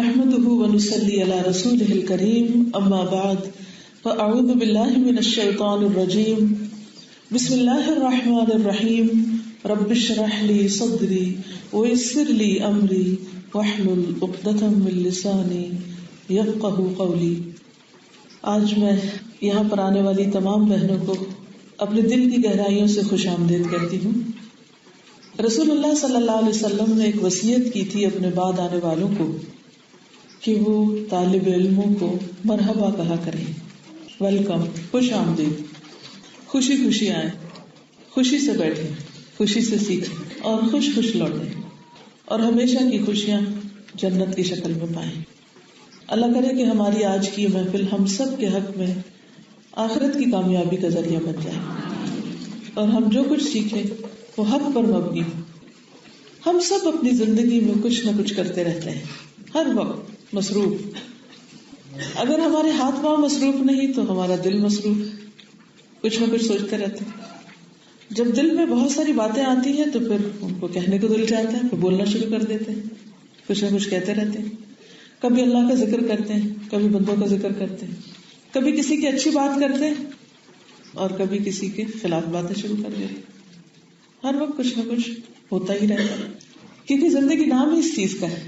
نحمده ونصلي على رسوله الكريم اما بعد فاعوذ بالله من الشيطان الرجيم بسم الله الرحمن الرحيم رب اشرح لي صدري ويسر لي امري واحلل عقدة من لساني يفقهوا قولي۔ آج میں یہاں پر آنے والی تمام بہنوں کو اپنے دل کی گہرائیوں سے خوش آمدید کہتی ہوں۔ رسول اللہ صلی اللہ علیہ وسلم نے ایک وصیت کی تھی اپنے بعد آنے والوں کو کہ وہ طالب علموں کو مرحبا کہا کریں، ویلکم، خوش آمدید، خوشی خوشی آئیں، خوشی سے بیٹھیں، خوشی سے سیکھیں اور خوش خوش لوٹیں اور ہمیشہ کی خوشیاں جنت کی شکل میں پائیں۔ اللہ کرے کہ ہماری آج کی محفل ہم سب کے حق میں آخرت کی کامیابی کا ذریعہ بن جائے اور ہم جو کچھ سیکھیں وہ حق پر مبنی ہو۔ ہم سب اپنی زندگی میں کچھ نہ کچھ کرتے رہتے ہیں، ہر وقت مصروف۔ اگر ہمارے ہاتھ پاؤں مصروف نہیں تو ہمارا دل مصروف، کچھ نہ کچھ سوچتے رہتے ہیں۔ جب دل میں بہت ساری باتیں آتی ہیں تو پھر ان کو کہنے کو دل چاہتا ہے، پھر بولنا شروع کر دیتے ہیں، کچھ نہ کچھ کہتے رہتے ہیں۔ کبھی اللہ کا ذکر کرتے ہیں، کبھی بندوں کا ذکر کرتے ہیں، کبھی کسی کی اچھی بات کرتے ہیں اور کبھی کسی کے خلاف باتیں شروع کر دیتے ہیں۔ ہر وقت کچھ نہ کچھ ہوتا ہی رہتا ہے، کیونکہ زندگی نام ہی اس چیز کا ہے۔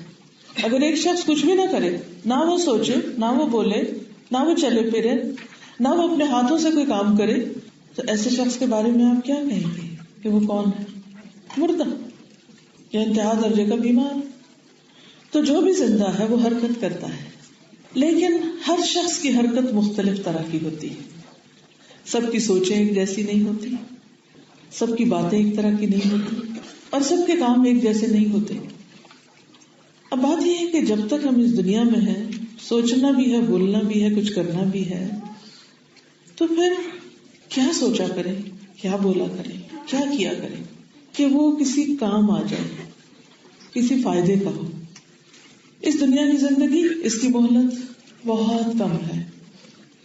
اگر ایک شخص کچھ بھی نہ کرے، نہ وہ سوچے، نہ وہ بولے، نہ وہ چلے پھرے، نہ وہ اپنے ہاتھوں سے کوئی کام کرے، تو ایسے شخص کے بارے میں آپ کیا کہیں گے کہ وہ کون ہے؟ مردہ یا انتہا درجے کا بیمار۔ تو جو بھی زندہ ہے وہ حرکت کرتا ہے، لیکن ہر شخص کی حرکت مختلف طرح کی ہوتی ہے۔ سب کی سوچیں ایک جیسی نہیں ہوتی، سب کی باتیں ایک طرح کی نہیں ہوتی اور سب کے کام ایک جیسے نہیں ہوتے۔ اب بات یہ ہے کہ جب تک ہم اس دنیا میں ہیں، سوچنا بھی ہے، بولنا بھی ہے، کچھ کرنا بھی ہے، تو پھر کیا سوچا کریں، کیا بولا کریں، کیا کیا کریں کہ وہ کسی کام آ جائے، کسی فائدے کا ہو۔ اس دنیا کی زندگی، اس کی مہلت بہت کم ہے،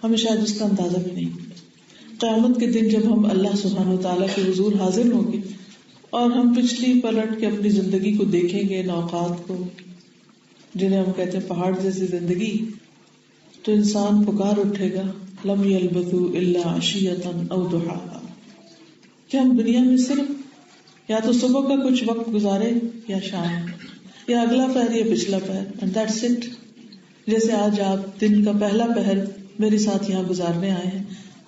ہمیں شاید اس کا اندازہ بھی نہیں۔ قیامت کے دن جب ہم اللہ سبحانہ و تعالیٰ کے حضور حاضر ہوں گے اور ہم پچھلی پلٹ کے اپنی زندگی کو دیکھیں گے، ان اوقات کو جنہیں ہم کہتے ہیں پہاڑ جیسی زندگی، تو انسان پکار اٹھے گا، لم یلبثوا الا عشیۃ او ضحاھا، کہ ہم دنیا میں صرف یا تو صبح کا کچھ وقت گزارے یا شام، یا اگلا پہر یا پچھلا پہر، اینڈ دیٹس اٹ۔ جیسے آج آپ دن کا پہلا پہر میرے ساتھ یہاں گزارنے آئے ہیں،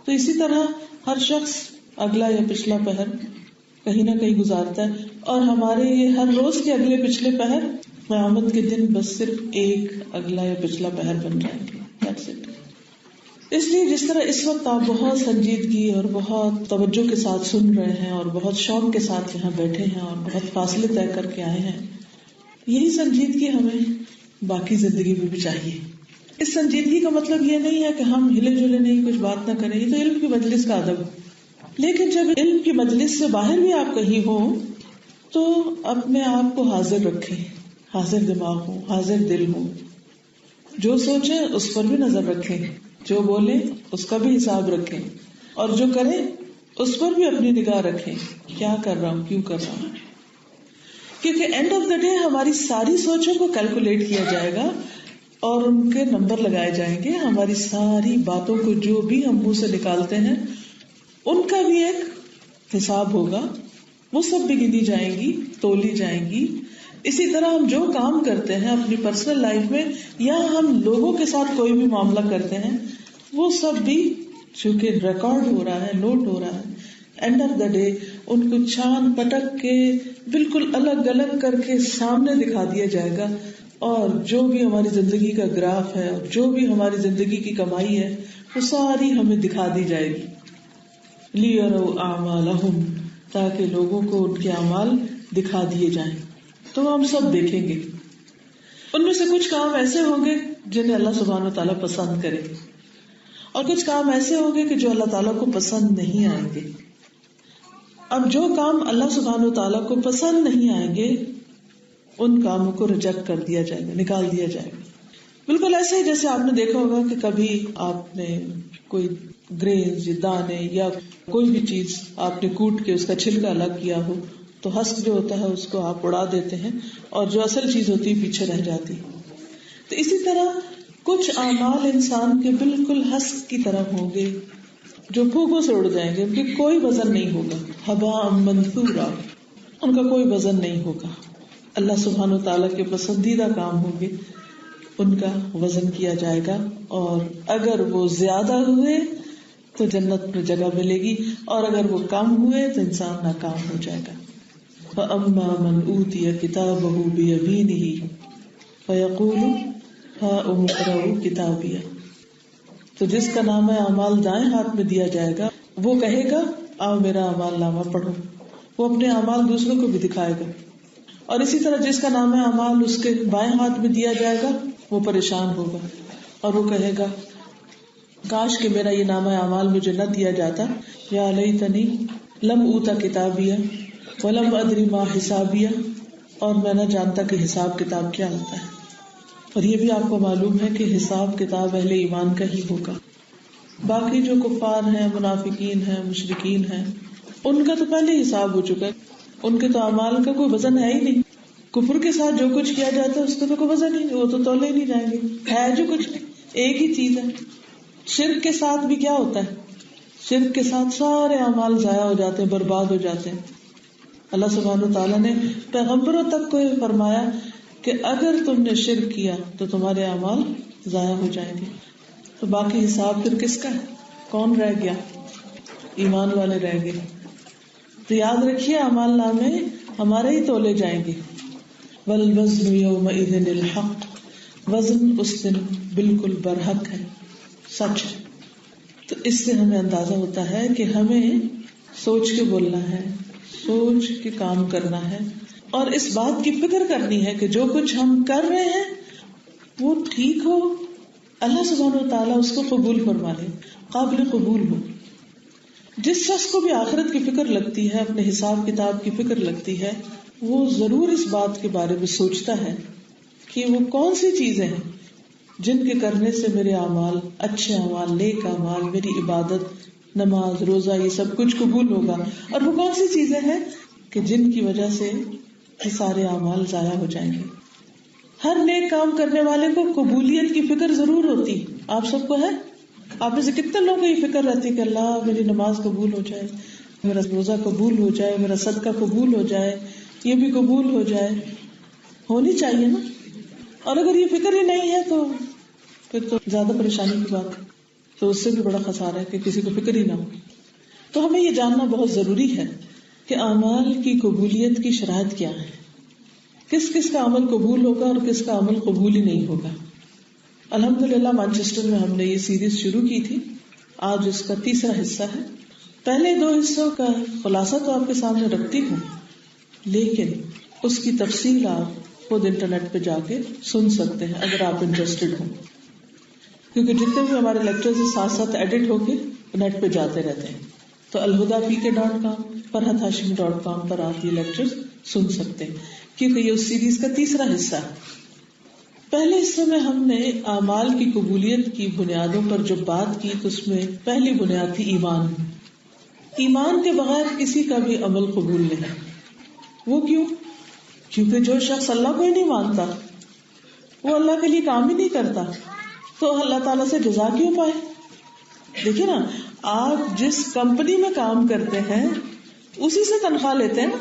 تو اسی طرح ہر شخص اگلا یا پچھلا پہر کہیں نہ کہیں گزارتا ہے، اور ہمارے یہ ہر روز کے اگلے پچھلے پہر قیامت کے دن بس صرف ایک اگلا یا پچھلا پہر بن جائیں گے، دیٹس اٹ۔ اس لیے جس طرح اس وقت آپ بہت سنجیدگی اور بہت توجہ کے ساتھ سن رہے ہیں اور بہت شوق کے ساتھ یہاں بیٹھے ہیں اور بہت فاصلے طے کر کے آئے ہیں، یہی سنجیدگی ہمیں باقی زندگی میں بھی چاہیے۔ اس سنجیدگی کا مطلب یہ نہیں ہے کہ ہم ہلے جلے نہیں، کچھ بات نہ کریں، یہ تو علم کی مجلس کا ادب ہے۔ لیکن جب علم کی مجلس سے باہر بھی آپ کہیں ہوں تو اپنے آپ کو حاضر رکھیں، حاضر دماغ ہوں، حاضر دل ہوں، جو سوچیں اس پر بھی نظر رکھیں، جو بولیں اس کا بھی حساب رکھیں، اور جو کریں اس پر بھی اپنی نگاہ رکھیں، کیا کر رہا ہوں، کیوں کر رہا ہوں۔ کیونکہ اینڈ آف دا ڈے ہماری ساری سوچوں کو کیلکولیٹ کیا جائے گا اور ان کے نمبر لگائے جائیں گے۔ ہماری ساری باتوں کو جو بھی ہم منہ سے نکالتے ہیں ان کا بھی ایک حساب ہوگا، وہ سب بھی گنی جائیں گی، تولی جائیں گی۔ اسی طرح ہم جو کام کرتے ہیں اپنی پرسنل لائف میں یا ہم لوگوں کے ساتھ کوئی بھی معاملہ کرتے ہیں، وہ سب بھی چونکہ ریکارڈ ہو رہا ہے، نوٹ ہو رہا ہے، اینڈ آف دا ڈے ان کو چھان پٹک کے بالکل الگ الگ کر کے سامنے دکھا دیا جائے گا، اور جو بھی ہماری زندگی کا گراف ہے اور جو بھی ہماری زندگی کی کمائی ہے وہ ساری ہمیں دکھا دی جائے گی۔ لِيَرَوْا أَعْمَالَهُمْ، تاکہ لوگوں کو ان کے اعمال دکھا دیے جائیں، تو ہم سب دیکھیں گے۔ ان میں سے کچھ کام ایسے ہوں گے جنہیں اللہ سبحانہ و تعالیٰ پسند کرے گے، اور کچھ کام ایسے ہوں گے کہ جو اللہ تعالیٰ کو پسند نہیں آئیں گے۔ اب جو کام اللہ سبحانہ و تعالیٰ کو پسند نہیں آئیں گے ان کاموں کو ریجیکٹ کر دیا جائے گا، نکال دیا جائے گا۔ بالکل ایسے ہی جیسے آپ نے دیکھا ہوگا کہ کبھی آپ نے کوئی گرینز یا دانے یا کوئی بھی چیز آپ نے کوٹ کے اس کا چھلکا الگ کیا ہو تو ہسک جو ہوتا ہے اس کو آپ اڑا دیتے ہیں اور جو اصل چیز ہوتی ہے پیچھے رہ جاتی ہے۔ تو اسی طرح کچھ اعمال انسان کے بالکل حسک کی طرح ہوں گے جو پھوکوں سے اڑ جائیں گے، ان کی کوئی وزن نہیں ہوگا، ہباء منثورا، ان کا کوئی وزن نہیں ہوگا. اللہ سبحانہ و تعالیٰ کے پسندیدہ کام ہوں گے، ان کا وزن کیا جائے گا، اور اگر وہ زیادہ ہوئے تو جنت میں جگہ ملے گی، اور اگر وہ کم ہوئے تو انسان ناکام ہو جائے گا. فَأَمَّا مَنْ أُوتِيَ كِتَابَهُ بِيَمِينِهِ فَيَقُولُ هَاؤُمُ اقْرَءُوا كِتَابِيَهْ، تو جس کا نامہ اعمال دائیں ہاتھ میں دیا جائے گا وہ کہے گا آؤ میرا اعمال نامہ پڑھو. وہ اپنے اعمال دوسروں کو بھی دکھائے گا. اور اسی طرح جس کا نامہ اعمال اس کے بائیں ہاتھ میں دیا جائے گا وہ پریشان ہوگا اور وہ کہے گا کاش کہ میرا یہ نامہ اعمال مجھے نہ دیا جاتا. یا لیتنی لم اوتا کتابیہ ولم ادری ما حسابیہ، اور میں نہ جانتا کہ حساب کتاب کیا ہوتا ہے. اور یہ بھی آپ کو معلوم ہے کہ حساب کتاب اہل ایمان کا ہی ہوگا. باقی جو کفار ہیں، منافقین ہیں، مشرکین ہیں، ان کا تو پہلے ہی حساب ہو چکا ہے. ان کے تو اعمال کا کوئی وزن ہے ہی نہیں. کفر کے ساتھ جو کچھ کیا جاتا ہے اس کا تو کوئی وزن ہی نہیں، وہ تو تولے نہیں جائیں گے، ہے جو کچھ نہیں، ایک ہی چیز ہے. شرک کے ساتھ بھی کیا ہوتا ہے؟ شرک کے ساتھ سارے اعمال ضائع ہو جاتے ہیں، برباد ہو جاتے ہیں. اللہ سبحانہ وتعالیٰ نے پیغمبروں تک کو یہ فرمایا کہ اگر تم نے شرک کیا تو تمہارے اعمال ضائع ہو جائیں گے. تو باقی حساب پھر کس کا ہے؟ کون رہ گیا؟ ایمان والے رہ گئے. تو یاد رکھیے اعمال نامے ہمارے ہی تولے جائیں گے. والوزن یومئذ الحق، وزن اس دن بالکل برحق ہے، سچ ہے. تو اس سے ہمیں اندازہ ہوتا ہے کہ ہمیں سوچ کے بولنا ہے، سوچ کے کام کرنا ہے، اور اس بات کی فکر کرنی ہے کہ جو کچھ ہم کر رہے ہیں وہ ٹھیک ہو، اللہ سبحانہ و تعالیٰ اس کو قبول فرما لے، قابل قبول ہو. جس شخص کو بھی آخرت کی فکر لگتی ہے، اپنے حساب کتاب کی فکر لگتی ہے، وہ ضرور اس بات کے بارے میں سوچتا ہے کہ وہ کون سی چیزیں ہیں جن کے کرنے سے میرے اعمال، اچھے اعمال، نیک اعمال، میری عبادت، نماز، روزہ، یہ سب کچھ قبول ہوگا، اور وہ کون سی چیزیں ہیں کہ جن کی وجہ سے یہ سارے اعمال ضائع ہو جائیں گے. ہر نیک کام کرنے والے کو قبولیت کی فکر ضرور ہوتی. آپ سب کو ہے؟ آپ میں سے کتنے لوگوں کو یہ فکر رہتی کہ اللہ میری نماز قبول ہو جائے، میرا روزہ قبول ہو جائے، میرا صدقہ قبول ہو جائے، یہ بھی قبول ہو جائے. ہونی چاہیے نا. اور اگر یہ فکر ہی نہیں ہے تو پھر تو زیادہ پریشانی کی بات ہے. تو اس سے بھی بڑا خسارہ ہے کہ کسی کو فکر ہی نہ ہو. تو ہمیں یہ جاننا بہت ضروری ہے کہ اعمال کی قبولیت کی شرائط کیا ہے، کس کس کا عمل قبول ہوگا اور کس کا عمل قبول ہی نہیں ہوگا. الحمدللہ مانچسٹر میں ہم نے یہ سیریز شروع کی تھی، آج اس کا تیسرا حصہ ہے. پہلے 2 حصوں کا خلاصہ تو آپ کے سامنے رکھتی ہوں، لیکن اس کی تفصیل آپ خود انٹرنیٹ پہ جا کے سن سکتے ہیں اگر آپ انٹرسٹڈ ہوں، کیونکہ جتنے بھی ہمارے لیکچرز ساتھ ساتھ ایڈٹ ہو کے نیٹ پہ جاتے رہتے ہیں. تو alhuda.pk.com، farhathashimi.com پر آپ یہ لیکچرز سن سکتے ہیں، کیونکہ یہ اس سیریز کا تیسرا حصہ ہے. پہلے حصے میں ہم نے اعمال کی قبولیت کی بنیادوں پر جو بات کی تو اس میں پہلی بنیاد تھی ایمان. ایمان کے بغیر کسی کا بھی عمل قبول نہیں. وہ کیوں؟ کیونکہ جو شخص اللہ کو ہی نہیں مانتا، وہ اللہ کے لیے کام ہی نہیں کرتا، تو اللہ تعالیٰ سے جزا کیوں پائے؟ دیکھیں نا، آپ جس کمپنی میں کام کرتے ہیں اسی سے تنخواہ لیتے ہیں نا.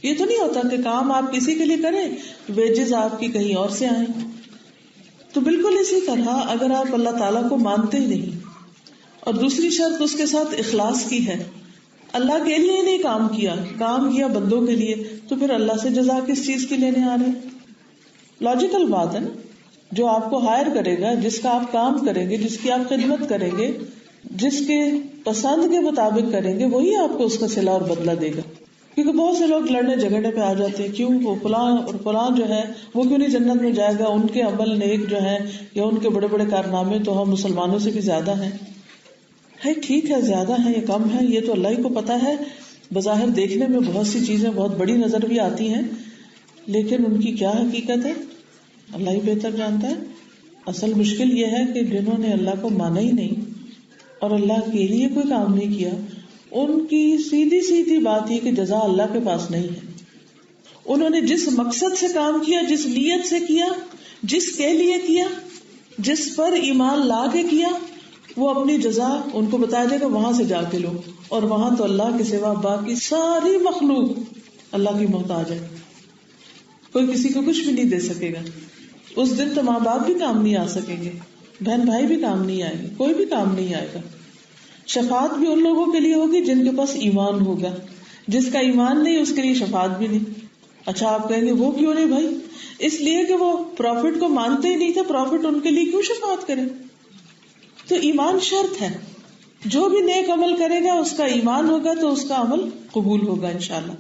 یہ تو نہیں ہوتا کہ کام آپ کسی کے لیے کریں، ویجز آپ کی کہیں اور سے آئیں. تو بالکل اسی طرح اگر آپ اللہ تعالیٰ کو مانتے ہی نہیں اور دوسری شرط اس کے ساتھ اخلاص کی ہے، اللہ کے لیے نہیں کام کیا بندوں کے لیے، تو پھر اللہ سے جزا کس چیز کی لینے آ رہے ہیں؟ لاجیکل بات ہے نا. جو آپ کو ہائر کرے گا، جس کا آپ کام کریں گے، جس کی آپ خدمت کریں گے، جس کے پسند کے مطابق کریں گے، وہی آپ کو اس کا صلہ اور بدلہ دے گا. کیونکہ بہت سے لوگ لڑنے جھگڑنے پہ آ جاتے ہیں، کیوں وہ فلاں اور فلاں جو ہے وہ کیوں نہیں جنت میں جائے گا، ان کے عمل نیک جو ہے یا ان کے بڑے بڑے کارنامے تو ہم مسلمانوں سے بھی زیادہ ہیں. ہے ٹھیک ہے، زیادہ ہیں یا کم ہیں یہ تو اللہ ہی کو پتا ہے. بظاہر دیکھنے میں بہت سی چیزیں بہت بڑی نظر بھی آتی ہیں، لیکن ان کی کیا حقیقت ہے اللہ ہی بہتر جانتا ہے. اصل مشکل یہ ہے کہ جنہوں نے اللہ کو مانا ہی نہیں اور اللہ کے لیے کوئی کام نہیں کیا، ان کی سیدھی سیدھی بات یہ کہ جزا اللہ کے پاس نہیں ہے. انہوں نے جس مقصد سے کام کیا، جس نیت سے کیا، جس کے لیے کیا، جس پر ایمان لا کے کیا، وہ اپنی جزا ان کو بتا دے گا، وہاں سے جا کے لو. اور وہاں تو اللہ کے سوا باقی ساری مخلوق اللہ کی محتاج ہے، کوئی کسی کو کچھ بھی نہیں دے سکے گا. اس دن تو ماں باپ بھی کام نہیں آ سکیں گے، بہن بھائی بھی کام نہیں آئے گے، کوئی بھی کام نہیں آئے گا. شفاعت بھی ان لوگوں کے لیے ہوگی جن کے پاس ایمان ہوگا، جس کا ایمان نہیں اس کے لیے شفاعت بھی نہیں. اچھا آپ کہیں گے وہ کیوں نہیں بھائی؟ اس لیے کہ وہ پروفٹ کو مانتے ہی نہیں تھے، پروفٹ ان کے لیے کیوں شفاعت کرے؟ تو ایمان شرط ہے. جو بھی نیک عمل کرے گا اس کا ایمان ہوگا تو اس کا عمل قبول ہوگا انشاءاللہ.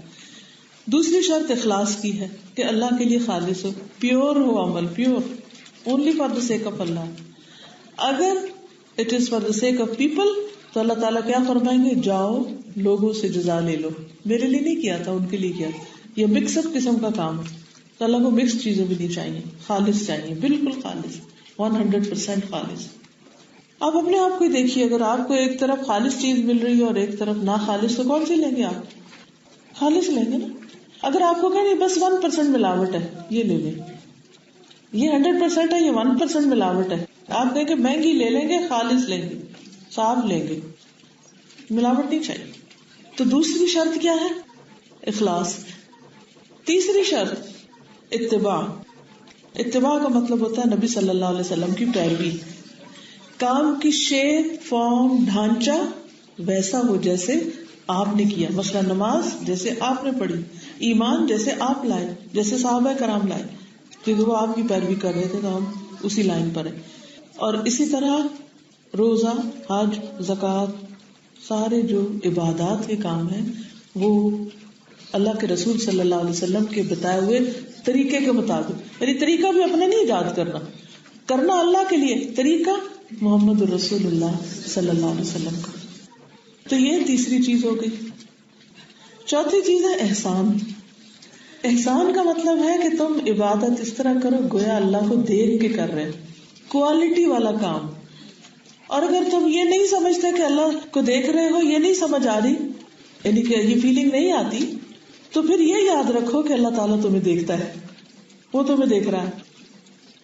دوسری شرط اخلاص کی ہے کہ اللہ کے لیے خالص ہو، پیور ہو عمل، pure, only for the sake of اللہ. اگر it is for the sake of people تو اللہ تعالیٰ کیا فرمائیں گے؟ جاؤ لوگوں سے جزا لے لو، میرے لیے نہیں کیا تھا ان کے لیے کیا. یہ مکس اپ قسم کا کام ہے. تو اللہ کو مکس چیزیں بھی نہیں چاہیے، خالص چاہیے، بالکل خالص، 100% خالص. آپ اپنے آپ کو دیکھیے، اگر آپ کو ایک طرف خالص چیز مل رہی ہے اور ایک طرف نہ خالص، تو کون سی لیں گے آپ؟ خالص لیں گے نا. اگر آپ کو کہیں بس 1% ملاوٹ ہے یہ لے لیں، یہ 100% ہے، یہ 1% ملاوٹ ہے، آپ کہیں کہ مہنگی لے لیں گے، خالص لیں گے، صاف لیں گے، ملاوٹ نہیں چاہیے. تو دوسری شرط کیا ہے؟ اخلاص. تیسری شرط اتباع. اتباع کا مطلب ہوتا ہے نبی صلی اللہ علیہ وسلم کی پیروی. کام کی شیپ، فارم، ڈھانچہ ویسا ہو جیسے آپ نے کیا. مثلا نماز جیسے آپ نے پڑھی، ایمان جیسے آپ لائے، جیسے صحابہ کرام لائے، کیونکہ وہ آپ کی پیروی کر رہے تھے تو ہم اسی لائن پر ہیں. اور اسی طرح روزہ، حج، زکوٰۃ، سارے جو عبادات کے کام ہیں وہ اللہ کے رسول صلی اللہ علیہ وسلم کے بتائے ہوئے طریقے کے مطابق، یعنی طریقہ بھی اپنا نہیں ایجاد کرنا اللہ کے لیے، طریقہ محمد رسول اللہ صلی اللہ علیہ وسلم کا. تو یہ تیسری چیز ہو گئی. چوتھی چیز ہے احسان. احسان کا مطلب ہے کہ تم عبادت اس طرح کرو گویا اللہ کو دیکھ کے کر رہے، کوالٹی والا کام. اور اگر تم یہ نہیں سمجھتے کہ اللہ کو دیکھ رہے ہو، یہ نہیں سمجھ آ رہی، یعنی کہ یہ فیلنگ نہیں آتی، تو پھر یہ یاد رکھو کہ اللہ تعالیٰ تمہیں دیکھتا ہے، وہ تمہیں دیکھ رہا ہے.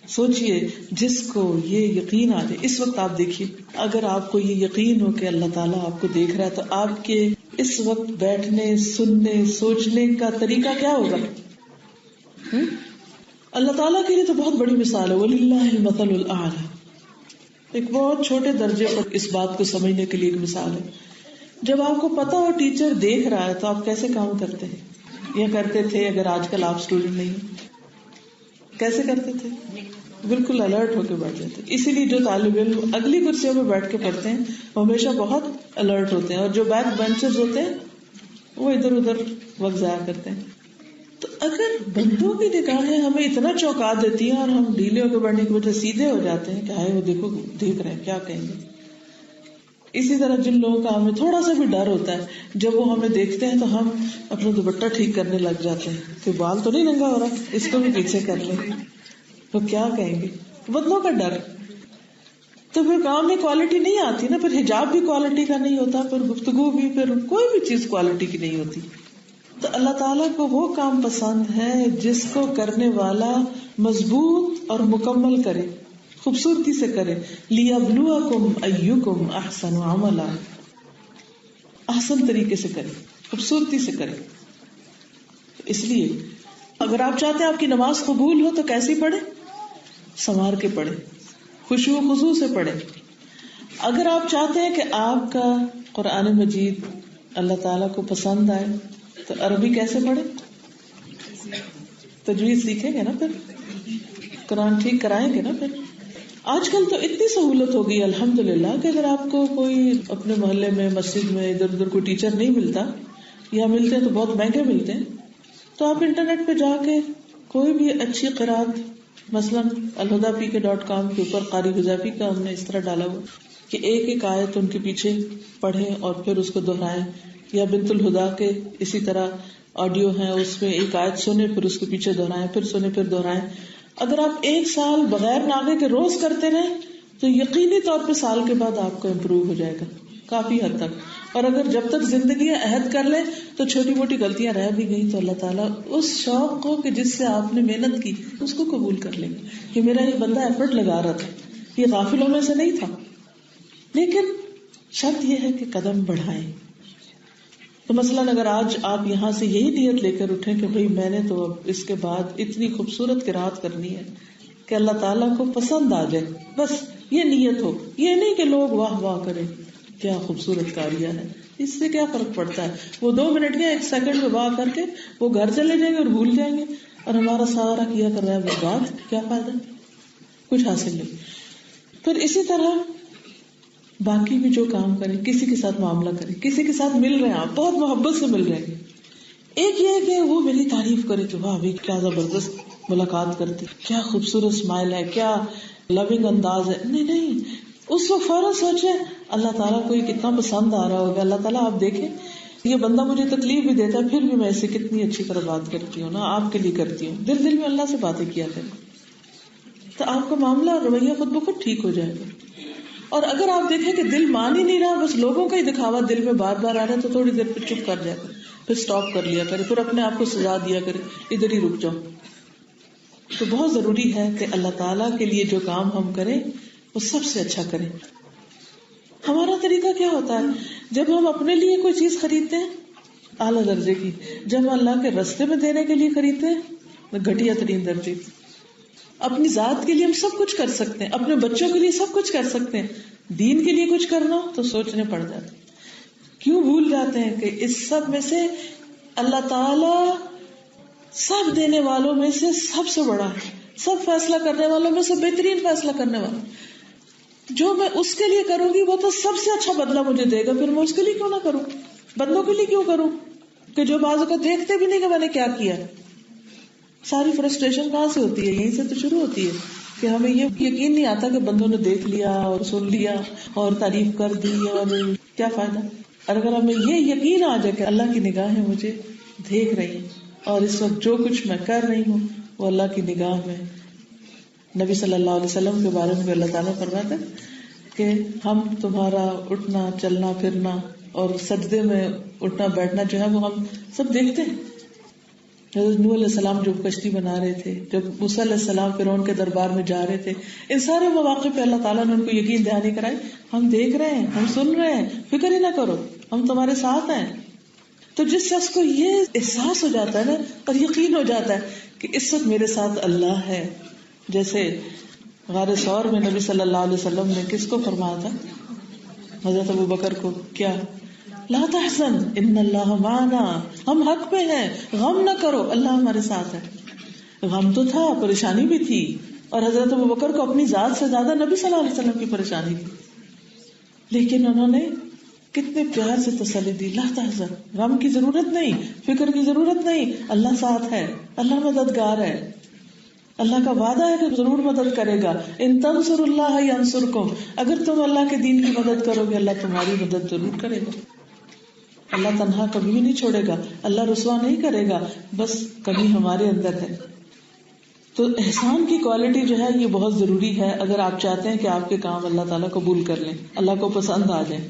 سوچئے جس کو یہ یقین آ جائے، اس وقت آپ دیکھیے، اگر آپ کو یہ یقین ہو کہ اللہ تعالیٰ آپ کو دیکھ رہا ہے تو آپ کے اس وقت بیٹھنے، سننے، سوچنے کا طریقہ کیا ہوگا؟ اللہ تعالیٰ کے لیے تو بہت بڑی مثال ہے، وَلِلَّهِ الْمَثَلُ الْأَعْلَى. ایک بہت چھوٹے درجے پر اس بات کو سمجھنے کے لیے ایک مثال ہے. جب آپ کو پتا ہو ٹیچر دیکھ رہا ہے تو آپ کیسے کام کرتے ہیں یا کرتے تھے؟ اگر آج کل آپ اسٹوڈنٹ نہیں، کیسے کرتے تھے؟ بالکل الرٹ ہو کے بیٹھ جاتے. اسی لیے جو طالب علم اگلی کرسیوں میں بیٹھ کے پڑھتے ہیں وہ ہمیشہ بہت الرٹ ہوتے ہیں، اور جو بیک بینچرز ہوتے ہیں وہ ادھر ادھر وقت ضائع کرتے ہیں. تو اگر بندوں کی نگاہیں ہمیں اتنا چونکا دیتی ہیں اور ہم ڈھیلے ہو کے بڑھنے کی وجہ سیدھے ہو جاتے ہیں کہ ہائے وہ دیکھو دیکھ رہے ہیں، کیا کہیں گے. اسی طرح جن لوگوں کا ہمیں تھوڑا سا بھی ڈر ہوتا ہے، جب وہ ہمیں دیکھتے ہیں تو ہم اپنا دوپٹہ ٹھیک کرنے لگ جاتے ہیں کہ بال تو نہیں ننگا ہو رہا، اس کو بھی پیچھے کر لیں، تو کیا کہیں گے. بندوں کا ڈر. تو پھر کام میں کوالٹی نہیں آتی نا، پھر حجاب بھی کوالٹی کا نہیں ہوتا، پھر گفتگو بھی، پھر کوئی بھی چیز کوالٹی کی نہیں ہوتی. تو اللہ تعالیٰ کو وہ کام پسند ہے جس کو کرنے والا مضبوط اور مکمل کرے، خوبصورتی سے کرے. لِيَبْلُوَكُمْ أَيُّكُمْ أَحْسَنُ عَمَلًا، احسن طریقے سے کرے، خوبصورتی سے کرے. اس لیے اگر آپ چاہتے ہیں آپ کی نماز قبول ہو تو کیسی پڑھے؟ سنوار کے پڑھے، خشوع و خضوع سے پڑھے. اگر آپ چاہتے ہیں کہ آپ کا قرآن مجید اللہ تعالیٰ کو پسند آئے تو عربی کیسے پڑھے؟ تجوید سیکھیں گے نا، پھر قرآن ٹھیک کرائیں گے نا. پھر آج کل تو اتنی سہولت ہو گئی الحمدللہ کہ اگر آپ کو کوئی اپنے محلے میں، مسجد میں ادھر ادھر کوئی ٹیچر نہیں ملتا، یا ملتے ہیں تو بہت مہنگے ملتے ہیں، تو آپ انٹرنیٹ پہ جا کے کوئی بھی اچھی قرات، مثلا alhuda.com کے اوپر قاری حذیفی کا ہم نے اس طرح ڈالا ہوا کہ ایک ایک آیت ان کے پیچھے پڑھیں اور پھر اس کو دہرائیں، یا بنت الہدا کے اسی طرح آڈیو ہیں، اس میں ایک آیت سنیں پھر اس کے پیچھے دہرائیں، پھر سنیں پھر دہرائیں. اگر آپ 1 سال بغیر ناغے کے روز کرتے رہیں تو یقینی طور پہ سال کے بعد آپ کو امپروو ہو جائے گا کافی حد تک. اور اگر جب تک زندگی عہد کر لیں تو چھوٹی موٹی غلطیاں رہ بھی گئی تو اللہ تعالیٰ اس شوق کو کہ جس سے آپ نے محنت کی اس کو قبول کر لیں گے کہ میرا یہ بندہ ایفرٹ لگا رہا تھا، یہ غافلوں میں سے نہیں تھا. لیکن شرط یہ ہے کہ قدم بڑھائیں. تو مثلاً اگر آج آپ یہاں سے یہی نیت لے کر اٹھیں کہ بھئی میں نے تو اب اس کے بعد اتنی خوبصورت قرات کرنی ہے کہ اللہ تعالیٰ کو پسند آ جائے، بس یہ نیت ہو، یہ نہیں کہ لوگ واہ واہ کریں کیا خوبصورت کاریہ ہے. اس سے کیا فرق پڑتا ہے؟ وہ 2 منٹ یا 1 سیکنڈ میں واہ کر کے وہ گھر چلے جائیں گے اور بھول جائیں گے، اور ہمارا سارا کیا کر رہا ہے برباد. کیا فائدہ؟ کچھ حاصل نہیں. پھر اسی طرح باقی بھی جو کام کریں، کسی کے ساتھ معاملہ کریں، کسی کے ساتھ مل رہے ہیں، آپ بہت محبت سے مل رہے ہیں، ایک یہ ہے کہ وہ میری تعریف کرے کہ واہ ابھی کیا زبردست ملاقات کرتی، کیا خوبصورت اسمائل ہے، کیا لونگ انداز ہے. نہیں، اس وقت فوراً سوچے اللہ تعالیٰ کو یہ کتنا پسند آ رہا ہوگا. اللہ تعالیٰ آپ دیکھیں یہ بندہ مجھے تکلیف بھی دیتا ہے پھر بھی میں اسے کتنی اچھی طرح بات کرتی ہوں نا، آپ کے لیے کرتی ہوں. دل میں اللہ سے باتیں کیا کریں تو آپ کا معاملہ اور رویہ خود بخود ٹھیک ہو جائے گا. اور اگر آپ دیکھیں کہ دل مان ہی نہیں رہا، بس لوگوں کا ہی دکھاوا دل میں بار بار آ رہا ہے، تو تھوڑی دیر پہ چپ کر جائے گا، پھر سٹاپ کر لیا کرے، پھر اپنے آپ کو سزا دیا کرے ادھر ہی رک جاؤ. تو بہت ضروری ہے کہ اللہ تعالیٰ کے لیے جو کام ہم کریں وہ سب سے اچھا کریں. ہمارا طریقہ کیا ہوتا ہے جب ہم اپنے لیے کوئی چیز خریدتے ہیں اعلیٰ درجے کی، جب ہم اللہ کے راستے میں دینے کے لیے خریدتے ہیں گھٹیا ترین درجے کی. اپنی ذات کے لیے ہم سب کچھ کر سکتے ہیں، اپنے بچوں کے لیے سب کچھ کر سکتے ہیں، دین کے لیے کچھ کرنا تو سوچنے پڑ جاتے ہیں. کیوں بھول جاتے ہیں کہ اس سب میں سے اللہ تعالی سب دینے والوں میں سے سب سے بڑا ہے، سب فیصلہ کرنے والوں میں سے بہترین فیصلہ کرنے والا. جو میں اس کے لیے کروں گی وہ تو سب سے اچھا بدلہ مجھے دے گا، پھر میں اس کے لیے کیوں نہ کروں، بندوں کے لیے کیوں کروں کہ جو بعض اوقات دیکھتے بھی نہیں کہ میں نے کیا کیا. ساری فرسٹریشن کہاں سے ہوتی ہے؟ یہیں سے تو شروع ہوتی ہے کہ ہمیں یہ یقین نہیں آتا کہ بندوں نے دیکھ لیا اور سن لیا اور تعریف کر دی اور کیا فائدہ. اور اگر ہمیں یہ یقین آ جائے کہ اللہ کی نگاہیں مجھے دیکھ رہی ہیں اور اس وقت جو کچھ میں کر رہی ہوں وہ اللہ کی نگاہ میں. نبی صلی اللہ علیہ وسلم کے بارے میں اللہ تعالیٰ فرماتا ہے کہ ہم تمہارا اٹھنا چلنا پھرنا اور سجدے میں اٹھنا بیٹھنا جو ہے وہ ہم سب دیکھتے ہیں. حضرت نوح علیہ السلام جب کشتی بنا رہے تھے، جب موسیٰ علیہ السلام فرعون کے دربار میں جا رہے تھے، ان سارے مواقع پہ اللہ تعالیٰ نے ان کو یقین دہانی کرائی، ہم دیکھ رہے ہیں، ہم سن رہے ہیں، فکر ہی نہ کرو، ہم تمہارے ساتھ ہیں. تو جس شخص کو یہ احساس ہو جاتا ہے نا اور یقین ہو جاتا ہے کہ اس وقت میرے ساتھ اللہ ہے، جیسے غار ثور میں نبی صلی اللہ علیہ وسلم نے کس کو فرمایا تھا؟ حضرت ابو بکر کو، کیا لا تحزن ان اللہ معنا، ہم حق پہ ہیں، غم نہ کرو، اللہ ہمارے ساتھ ہے. غم تو تھا، پریشانی بھی تھی، اور حضرت ابو بکر کو اپنی ذات سے زیادہ نبی صلی اللہ علیہ وسلم کی پریشانی تھی، لیکن انہوں نے کتنے پیار سے تسلی دی. لا تحزن، غم کی ضرورت نہیں، فکر کی ضرورت نہیں، اللہ ساتھ ہے، اللہ مددگار ہے، اللہ کا وعدہ ہے کہ ضرور مدد کرے گا. ان تنصروا اللہ ینصرکم، اگر تم اللہ کے دین کی مدد کرو گے اللہ تمہاری مدد ضرور کرے گا. اللہ تنہا کبھی بھی نہیں چھوڑے گا، اللہ رسوا نہیں کرے گا، بس کمی ہمارے اندر ہے. تو احسان کی کوالٹی جو ہے یہ بہت ضروری ہے اگر آپ چاہتے ہیں کہ آپ کے کام اللہ تعالیٰ قبول کر لیں، اللہ کو پسند آ جائیں.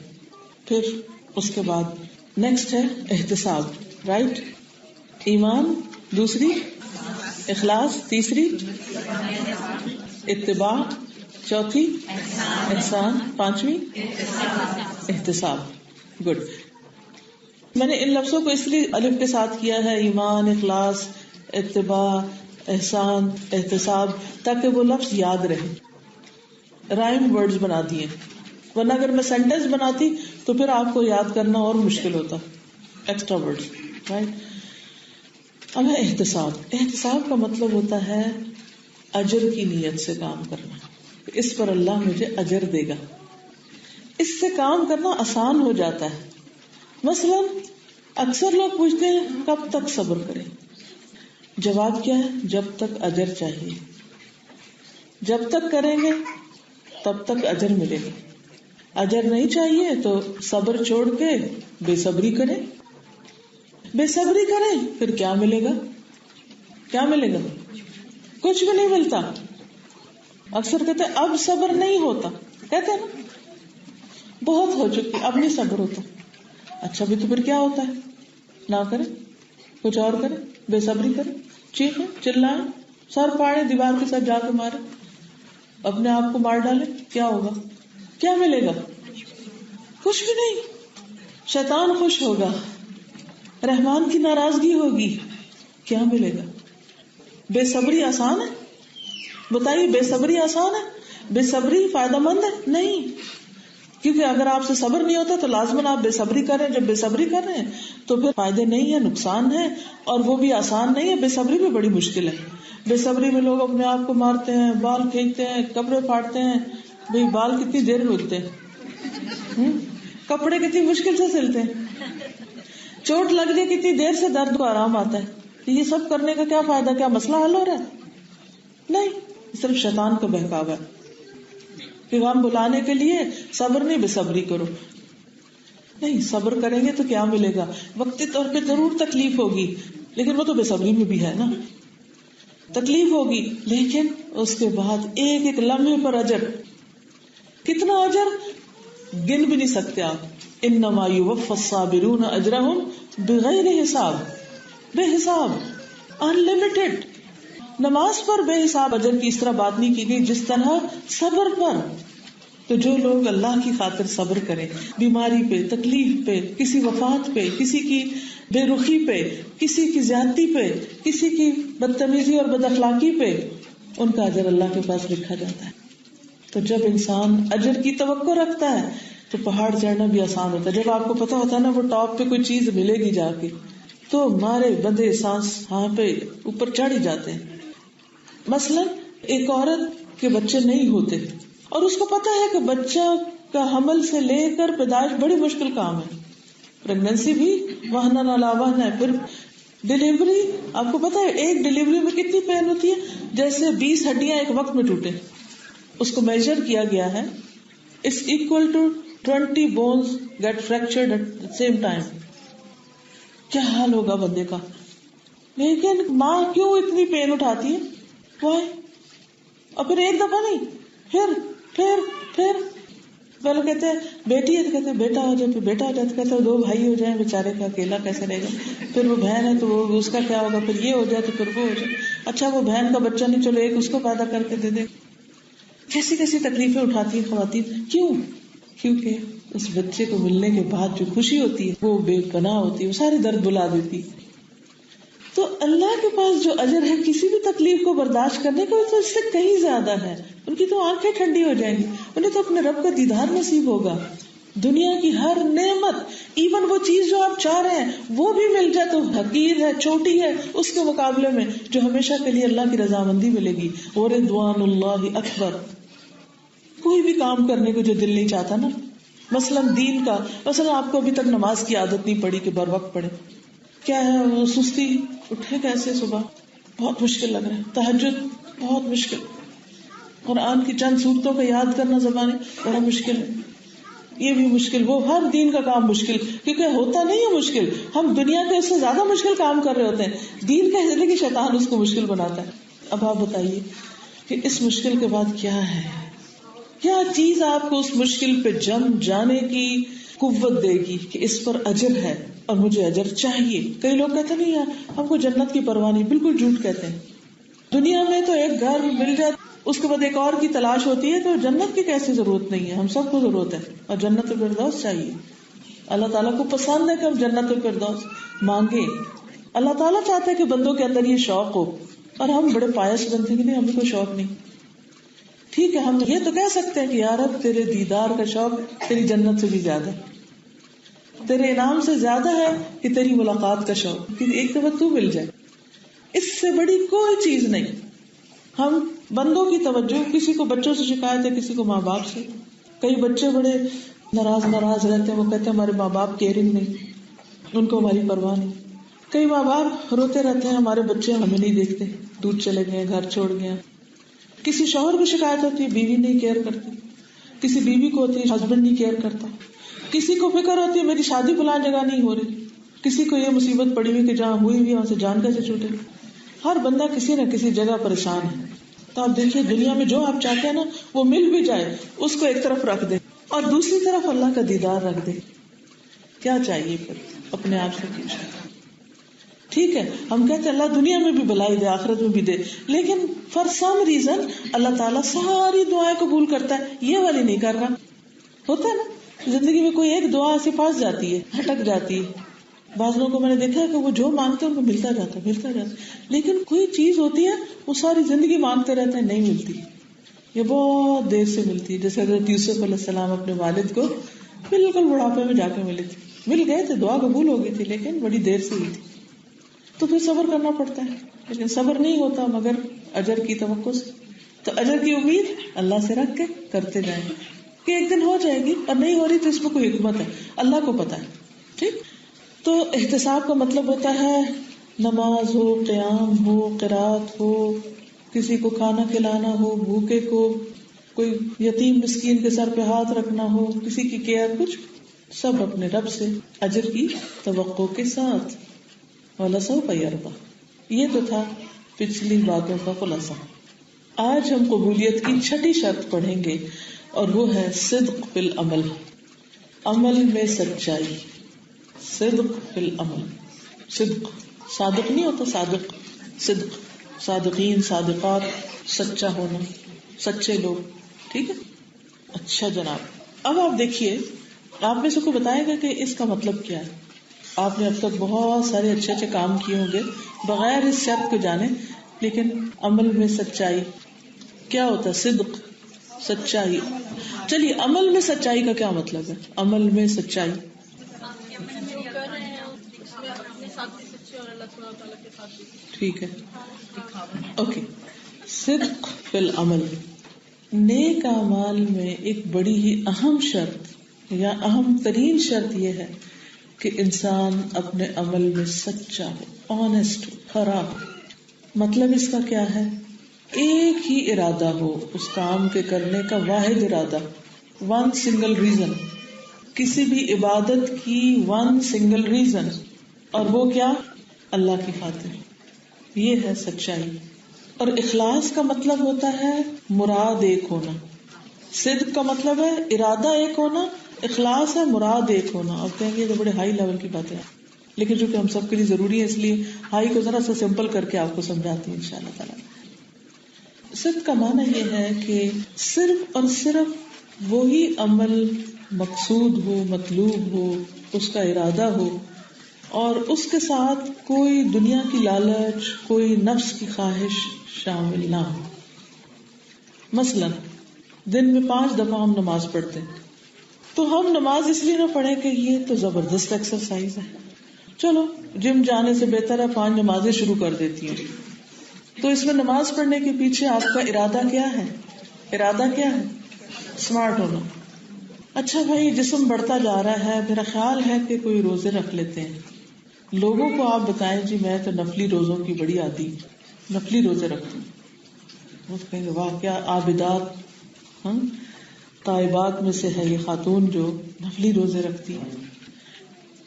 پھر اس کے بعد نیکسٹ ہے احتساب، رائٹ؟ ایمان، دوسری اخلاص، تیسری اتباع، چوتھی احسان، پانچویں احتساب. گڈ. میں نے ان لفظوں کو اس لیے الف کے ساتھ کیا ہے، ایمان، اخلاص، اتباع، احسان، احتساب، تاکہ وہ لفظ یاد رہے. رائم ورڈز بنا دیے، ورنہ اگر میں سینٹینس بناتی تو پھر آپ کو یاد کرنا اور مشکل ہوتا، ایکسٹرا ورڈز، رائٹ. اب ہے احتساب. احتساب کا مطلب ہوتا ہے اجر کی نیت سے کام کرنا، اس پر اللہ مجھے اجر دے گا. اس سے کام کرنا آسان ہو جاتا ہے. مثلا اکثر لوگ پوچھتے ہیں کب تک صبر کریں؟ جواب کیا ہے؟ جب تک اجر چاہیے. جب تک کریں گے تب تک اجر ملے گا. اجر نہیں چاہیے تو صبر چھوڑ کے بے صبری کریں. بے صبری کریں پھر کیا ملے گا؟ کیا ملے گا؟ کچھ بھی نہیں ملتا. اکثر کہتے ہیں اب صبر نہیں ہوتا، کہتے ہیں نا بہت ہو چکی اب نہیں صبر ہوتا. اچھا بھی تو پھر کیا ہوتا ہے؟ نہ کرے، کچھ اور کرے، بے صبری کرے، چیخے، چلائے، سر پاڑے، دیوار کے ساتھ جا کے مارے، اپنے آپ کو مار ڈالے، کیا ہوگا؟ کیا ملے گا؟ کچھ بھی نہیں. شیطان خوش ہوگا، رحمان کی ناراضگی ہوگی، کیا ملے گا؟ بے صبری آسان ہے؟ بتائیے، بے صبری آسان ہے؟ بے صبری فائدہ مند ہے؟ نہیں، کیونکہ اگر آپ سے صبر نہیں ہوتا تو لازماً آپ بے صبری کر رہے ہیں. جب بے صبری کر رہے ہیں تو پھر فائدے نہیں ہے، نقصان ہے، اور وہ بھی آسان نہیں ہے. بے صبری بھی بڑی مشکل ہے. بے صبری میں لوگ اپنے آپ کو مارتے ہیں، بال کھینچتے ہیں، کپڑے پھاڑتے ہیں. بھئی بال کتنی دیر روکتے ہیں، کپڑے کتنی مشکل سے سلتے ہیں، چوٹ لگ جائے کتنی دیر سے درد کو آرام آتا ہے. یہ سب کرنے کا کیا فائدہ؟ کیا مسئلہ حل ہو رہا ہے؟ نہیں، صرف شیطان کا بہکاوا ہے. پیغام بلانے کے لیے صبر نہیں، بے صبری کرو. نہیں، صبر کریں گے تو کیا ملے گا؟ وقتی طور پہ ضرور تکلیف ہوگی، لیکن وہ تو بے صبری میں بھی ہے نا. تکلیف ہوگی لیکن اس کے بعد ایک ایک لمحے پر اجر. کتنا اجر گن بھی نہیں سکتے آپ. انما یوفی الصابرون اجرهم بغیر حساب، بے حساب، انلمیٹڈ. نماز پر بے حساب اجر کی اس طرح بات نہیں کی گئی جس طرح صبر پر. تو جو لوگ اللہ کی خاطر صبر کریں، بیماری پہ، تکلیف پہ، کسی وفات پہ، کسی کی بے رخی پہ، کسی کی زیادتی پہ، کسی کی بدتمیزی اور بد اخلاقی پہ، ان کا اجر اللہ کے پاس لکھا جاتا ہے. تو جب انسان اجر کی توقع رکھتا ہے تو پہاڑ چڑھنا بھی آسان ہوتا ہے. جب آپ کو پتا ہوتا ہے نا وہ ٹاپ پہ کوئی چیز ملے گی جا کے، تو مارے بندے سانس ہاں پہ اوپر چڑھ ہی جاتے ہیں. مثلا ایک عورت کے بچے نہیں ہوتے اور اس کو پتا ہے کہ بچہ کا حمل سے لے کر پیدائش بڑی مشکل کام ہے. پریگنینسی بھی وہن علی وہن ہے. پھر ڈیلیوری، آپ کو پتا ہے ایک ڈیلیوری میں کتنی پین ہوتی ہے؟ جیسے 20 ہڈیاں ایک وقت میں ٹوٹے. اس کو میجر کیا گیا ہے، it's equal to 20 bones get fractured at the same time. کیا حال ہوگا بندے کا؟ لیکن ماں کیوں اتنی پین اٹھاتی ہے؟ Why؟ اور پھر ایک دفعہ نہیں، پھر پہلے کہتے ہیں بیٹی ہے تو کہتے ہیں بیٹا ہو جائے، پھر بیٹا ہو جائے تو کہتے ہیں 2 بھائی ہو جائیں، بیچارے کا اکیلا کیسے رہے گا. پھر وہ بہن ہے تو وہ اس کا کیا ہوگا، پھر یہ ہو جائے تو پھر وہ ہو جائے. اچھا وہ بہن کا بچہ نہیں، چلو ایک اس کو پیدا کر کے دے دے. کیسی کیسی تکلیفیں اٹھاتی ہیں خواتین. کیوں؟ کیونکہ اس بچے کو ملنے کے بعد جو خوشی ہوتی ہے وہ بے پناہ ہوتی ہے، وہ سارے درد بلا دیتی. تو اللہ کے پاس جو اجر ہے کسی بھی تکلیف کو برداشت کرنے کا، تو اس سے کہیں زیادہ ہے. ان کی تو آنکھیں ٹھنڈی ہو جائیں گی، انہیں تو اپنے رب کا دیدار نصیب ہوگا. دنیا کی ہر نعمت، ایون وہ چیز جو آپ چاہ رہے ہیں وہ بھی مل جائے تو حقیر ہے، چھوٹی ہے اس کے مقابلے میں جو ہمیشہ کے لیے اللہ کی رضامندی ملے گی. ورضوان اللہ اکبر. کوئی بھی کام کرنے کو جو دل نہیں چاہتا نا، مثلا دین کا، مثلا آپ کو ابھی تک نماز کی عادت نہیں پڑی کہ بر وقت پڑھے، کیا ہے وہ سستی، اٹھے کیسے صبح، بہت مشکل لگ رہا ہے. تہجد بہت مشکل، قرآن کی چند صورتوں کا یاد کرنا زبانیں بڑا مشکل ہے. یہ بھی مشکل، وہ ہر دین کا کام مشکل، کیونکہ ہوتا نہیں ہے مشکل، ہم دنیا کے اس سے زیادہ مشکل کام کر رہے ہوتے ہیں. دین کا ہے کہ شیطان اس کو مشکل بناتا ہے. اب آپ بتائیے کہ اس مشکل کے بعد کیا ہے، کیا چیز آپ کو اس مشکل پہ جم جانے کی قوت دے گی کہ اس پر اجر ہے اور مجھے اجر چاہیے. کئی لوگ کہتے نہیں یار ہم کو جنت کی پرواہ نہیں، بالکل جھوٹ کہتے ہیں. دنیا میں تو ایک گھر مل جائے اس کے بعد ایک اور کی تلاش ہوتی ہے، تو جنت کی کیسے ضرورت نہیں ہے؟ ہم سب کو ضرورت ہے اور جنت الفردوس چاہیے. اللہ تعالیٰ کو پسند ہے کہ ہم جنت الفردوس مانگے. اللہ تعالیٰ چاہتا ہے کہ بندوں کے اندر یہ شوق ہو، اور ہم بڑے پائس بنتے ہیں کہ ہمیں کوئی شوق نہیں. ٹھیک ہے، ہم یہ تو کہہ سکتے ہیں کہ یا رب تیرے دیدار کا شوق تیری جنت سے بھی زیادہ ہے، تیرے انعام سے زیادہ ہے کہ تیری ملاقات کا شوق، کہ ایک دفعہ تو مل جائے. اس سے بڑی کوئی چیز نہیں. ہم بندوں کی توجہ، کسی کو بچوں سے شکایت ہے، کسی کو ماں باپ سے. کئی بچے بڑے ناراض رہتے ہیں، وہ کہتے ہیں ہمارے ماں باپ کیئرنگ نہیں، ان کو ہماری پرواہ نہیں. کئی ماں باپ روتے رہتے ہیں ہمارے بچے ہمیں نہیں دیکھتے، دور چلے گئے، گھر چھوڑ گئے. کسی شوہر کو شکایت ہوتی ہے بیوی نہیں کیئر کرتی، کسی بیوی کو ہوتی ہے ہسبینڈ نہیں کیئر کرتا، کسی کو فکر ہوتی ہے میری شادی فلاں جگہ نہیں ہو رہی، کسی کو یہ مصیبت پڑی ہوئی کہ جہاں ہوئی ہوئی وہاں سے جان کیسے چھوٹے. ہر بندہ کسی نہ کسی جگہ پریشان ہے. تو آپ دیکھیے دنیا میں جو آپ چاہتے ہیں نا وہ مل بھی جائے، اس کو ایک طرف رکھ دے اور دوسری طرف اللہ کا دیدار رکھ دے. کیا چاہیے پھر اپنے آپ سے پوچھیں. ٹھیک ہے ہم کہتے ہیں اللہ دنیا میں بھی بھلائی دے آخرت میں بھی دے, لیکن فار سم ریزن اللہ تعالیٰ ساری دعائیں قبول کرتا ہے, یہ والی نہیں کر رہا. ہوتا ہے نا زندگی میں کوئی ایک دعا ایسی پھنس جاتی ہے, ہٹک جاتی ہے. بعض لوگوں کو میں نے دیکھا ہے کہ وہ جو مانگتے ہیں ان کو ملتا جاتا, لیکن کوئی چیز ہوتی ہے وہ ساری زندگی مانگتے رہتے ہیں, نہیں ملتی, یہ بہت دیر سے ملتی ہے. جیسے حضرت یوسف علیہ السلام اپنے والد کو بالکل بڑھاپے میں جا کے ملے تھے, مل گئے تھے, دعا قبول ہو گئی تھی, لیکن بڑی دیر سے ہوئی تھی. تو پھر صبر کرنا پڑتا ہے, لیکن صبر نہیں ہوتا مگر اجر کی توقع سے. تو اجر کی امید اللہ سے رکھ کے کرتے جائیں کہ ایک دن ہو جائے گی, اور نہیں ہو رہی تو اس میں کوئی حکمت ہے, اللہ کو پتا ہے. ٹھیک, تو احتساب کا مطلب ہوتا ہے نماز ہو, قیام ہو, قرات ہو, کسی کو کھانا کھلانا ہو, بھوکے کو, کوئی یتیم مسکین کے سر پہ ہاتھ رکھنا ہو, کسی کی کیئر, کچھ سب اپنے رب سے اجر کی توقع کے ساتھ. وَلَسَوْفَ يَرْضَىٰ. یہ تو تھا پچھلی باتوں کا خلاصہ. آج ہم قبولیت کی چھٹی شرط پڑھیں گے, اور وہ ہے صدق فی العمل, عمل میں سچائی. صدق فی العمل, صدق صادق نہیں ہوتا, صادق صدق, صادقین صادقات, سچا ہونا, سچے لوگ. ٹھیک ہے, اچھا جناب. اب آپ دیکھیے, آپ میں سے کوئی بتائے گا کہ اس کا مطلب کیا ہے. آپ نے اب تک بہت سارے اچھے اچھے کام کیے ہوں گے بغیر اس شرط کو جانے, لیکن عمل میں سچائی کیا ہوتا ہے؟ صدق, سچائی. چلیے عمل میں سچائی کا کیا مطلب ہے؟ عمل میں سچائی ٹھیک ہے, اوکے. صدق فی العمل, نیک اعمال میں ایک بڑی ہی اہم شرط یا اہم ترین شرط یہ ہے کہ انسان اپنے عمل میں سچا ہو, آنےسٹ ہو, کھرا ہو. مطلب اس کا کیا ہے؟ ایک ہی ارادہ ہو اس کام کے کرنے کا, واحد ارادہ, ون سنگل ریزن, کسی بھی عبادت کی ون سنگل ریزن, اور وہ کیا؟ اللہ کی خاطر. یہ ہے سچائی. اور اخلاص کا مطلب ہوتا ہے مراد ایک ہونا. صدق کا مطلب ہے ارادہ ایک ہونا, اخلاص ہے مراد ایک ہونا. آپ کہیں گے تو بڑے ہائی لیول کی باتیں ہیں, لیکن جو کہ ہم سب کے لیے ضروری ہے, اس لیے ہائی کو ذرا سا سمپل کر کے آپ کو سمجھاتی ہیں انشاءاللہ تعالی. صدق کا معنی یہ ہے کہ صرف اور صرف وہی عمل مقصود ہو, مطلوب ہو, اس کا ارادہ ہو, اور اس کے ساتھ کوئی دنیا کی لالچ, کوئی نفس کی خواہش شامل نہ ہو. مثلا دن میں 5 دفعہ ہم نماز پڑھتے ہیں, تو ہم نماز اس لیے نہ پڑھیں کہ یہ تو زبردست ایکسرسائز ہے, چلو جم جانے سے بہتر ہے 5 نمازیں شروع کر دیتی ہوں. تو اس میں نماز پڑھنے کے پیچھے آپ کا ارادہ کیا ہے؟ ارادہ کیا ہے؟ اسمارٹ ہونا. اچھا بھائی جسم بڑھتا جا رہا ہے, میرا خیال ہے کہ کوئی روزے رکھ لیتے ہیں. لوگوں کو آپ بتائیں جی میں تو نفلی روزوں کی بڑی عادی, نفلی روزے رکھتی ہوں. وہ کہیں گے واہ کیا عابدات, طائبات میں سے ہے یہ خاتون جو نفلی روزے رکھتی ہے.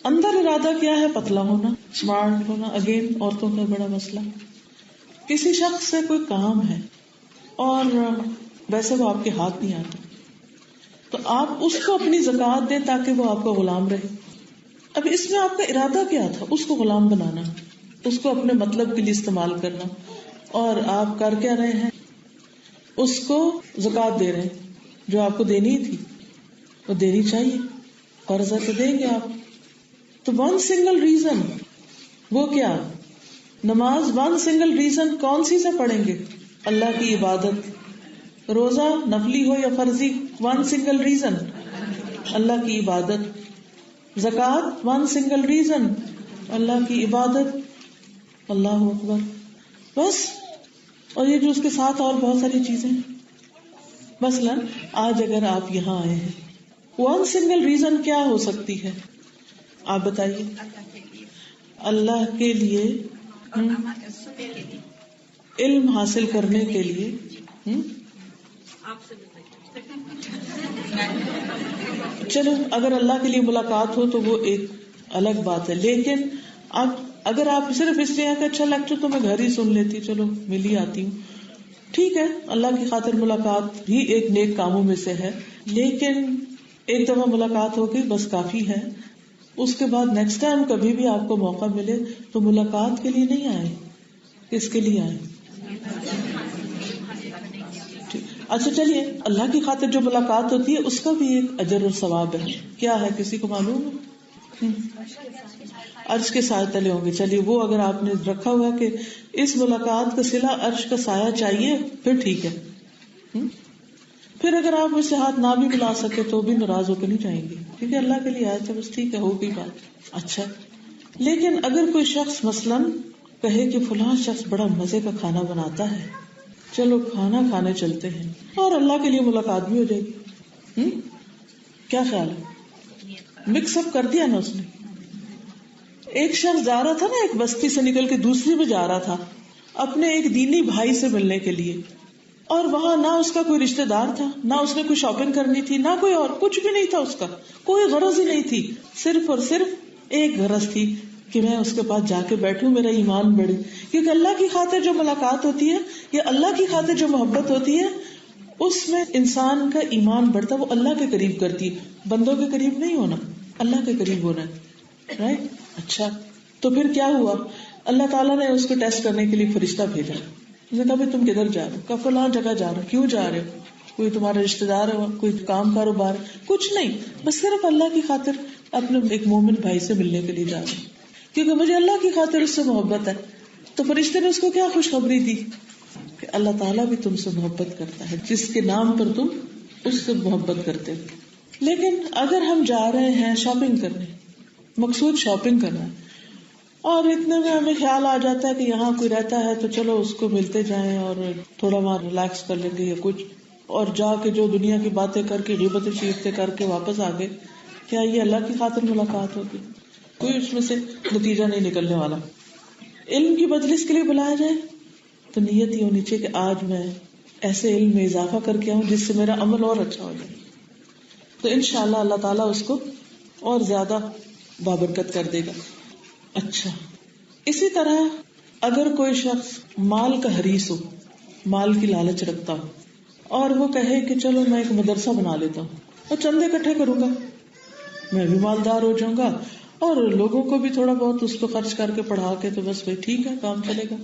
اندر ارادہ کیا ہے؟ پتلا ہونا, اسمارٹ ہونا. اگین عورتوں کا بڑا مسئلہ. کسی شخص سے کوئی کام ہے اور ویسے وہ آپ کے ہاتھ نہیں آتا, تو آپ اس کو اپنی زکوٰۃ دیں تاکہ وہ آپ کا غلام رہے. اب اس میں آپ کا ارادہ کیا تھا؟ اس کو غلام بنانا, اس کو اپنے مطلب کے لیے استعمال کرنا. اور آپ کر کیا رہے ہیں؟ اس کو زکوٰۃ دے رہے ہیں جو آپ کو دینی تھی, وہ دینی چاہیے, قرضہ تو دیں گے آپ. تو ون سنگل ریزن, وہ کیا؟ نماز. ون سنگل ریزن کون سی سے پڑھیں گے؟ اللہ کی عبادت. روزہ نفلی ہو یا فرضی, ون سنگل ریزن اللہ کی عبادت. زکوٰۃ ون سنگل ریزن اللہ کی عبادت. اللہ اکبر, بس. اور یہ جو اس کے ساتھ اور بہت ساری چیزیں. مثلا آج اگر آپ یہاں آئے ہیں, ون سنگل ریزن کیا ہو سکتی ہے؟ آپ بتائیے. اللہ کے لیے, علم حاصل کرنے کے لیے. چلو اگر اللہ کے لیے ملاقات ہو تو وہ ایک الگ بات ہے, لیکن اب اگر آپ صرف اس لیے کہ اچھا لیکچر تو میں گھر ہی سن لیتی, چلو مل ہی آتی ہوں, ٹھیک ہے, اللہ کی خاطر ملاقات بھی ایک نیک کاموں میں سے ہے, لیکن ایک دفعہ ملاقات ہو گئی بس کافی ہے. اس کے بعد نیکسٹ ٹائم کبھی بھی آپ کو موقع ملے تو ملاقات کے لیے نہیں آئے، کس کے لیے آئے؟ اچھا چلیے، اللہ کی خاطر جو ملاقات ہوتی ہے اس کا بھی ایک اجر اور ثواب ہے. کیا ہے، کسی کو معلوم ہے؟ عرش کے سائے تلے ہوں گے. چلیے، وہ اگر آپ نے رکھا ہوا کہ اس ملاقات کا صلہ عرش کا سایہ چاہیے پھر ٹھیک ہے. پھر اگر آپ مجھ سے ہاتھ نہ بھی ملا سکے تو بھی ناراض ہو کے نہیں جائیں گے، کیونکہ اللہ کے لیے آئے تھے بس، ٹھیک ہے، ہو گئی بات. اچھا، لیکن اگر کوئی شخص مثلاً کہے کہ فلاں شخص بڑا مزے کا کھانا بناتا ہے، چلو کھانا کھانے چلتے ہیں، اور اللہ کے لیے ملاقات بھی ہو جائے گی. کیا خیال ہے؟ مکس اپ کر دیا نا اس نے. ایک شخص جا رہا تھا نا، ایک بستی سے نکل کے دوسری میں جا رہا تھا اپنے ایک دینی بھائی سے ملنے کے لیے، اور وہاں نہ اس کا کوئی رشتہ دار تھا، نہ اس نے کوئی شاپنگ کرنی تھی، نہ کوئی اور کچھ بھی نہیں تھا، اس کا کوئی غرض ہی نہیں تھی، صرف اور صرف ایک غرض تھی کہ میں اس کے پاس جا کے بیٹھوں، میرا ایمان بڑھے. کیونکہ اللہ کی خاطر جو ملاقات ہوتی ہے یا اللہ کی خاطر جو محبت ہوتی ہے اس میں انسان کا ایمان بڑھتا، وہ اللہ کے قریب کرتی ہے، بندوں کے قریب نہیں ہونا، اللہ کے قریب ہونا ہے. رائٹ؟ اچھا، تو پھر کیا ہوا؟ اللہ تعالیٰ نے اس کو ٹیسٹ کرنے کے لیے فرشتہ بھیجا. اس نے کہا بھائی تم کدھر جا رہے ہو؟ کہا فلاں جگہ جا رہے ہو. کیوں جا رہے ہو؟ کوئی تمہارا رشتہ دار ہے، کوئی کام کاروبار؟ کچھ نہیں، بس صرف اللہ کی خاطر اپنے ایک مومن بھائی سے ملنے کے لیے جا رہے ہیں، کیونکہ مجھے اللہ کی خاطر اس سے محبت ہے. تو فرشتے نے اس کو کیا خوشخبری دی کہ اللہ تعالیٰ بھی تم سے محبت کرتا ہے، جس کے نام پر تم اس سے محبت کرتے ہو. لیکن اگر ہم جا رہے ہیں شاپنگ کرنے، مقصود شاپنگ کرنا، اور اتنے میں ہمیں خیال آ جاتا ہے کہ یہاں کوئی رہتا ہے تو چلو اس کو ملتے جائیں اور تھوڑا وہاں ریلیکس کر لیں گے یا کچھ، اور جا کے جو دنیا کی باتیں کر کے غیبتیں شیفتیں کر کے واپس آ گئے، کیا یہ اللہ کی خاطر ملاقات ہوگی؟ کوئی اس میں سے نتیجہ نہیں نکلنے والا. علم کی مجلس کے لیے بلایا جائے تو نیت یہ ہونی چاہیے کہ آج میں ایسے علم میں اضافہ کر کے آؤں جس سے میرا عمل اور اچھا ہو جائے، تو انشاءاللہ اللہ تعالیٰ اس کو اور زیادہ بابرکت کر دے گا. اچھا، اسی طرح اگر کوئی شخص مال کا حریص ہو، مال کی لالچ رکھتا ہو، اور وہ کہے کہ چلو میں ایک مدرسہ بنا لیتا ہوں اور چندے اکٹھے کروں گا، میں بھی مالدار ہو جاؤں گا اور لوگوں کو بھی تھوڑا بہت اس کو خرچ کر کے پڑھا کے تو بس بھائی ٹھیک ہے، کام چلے گا.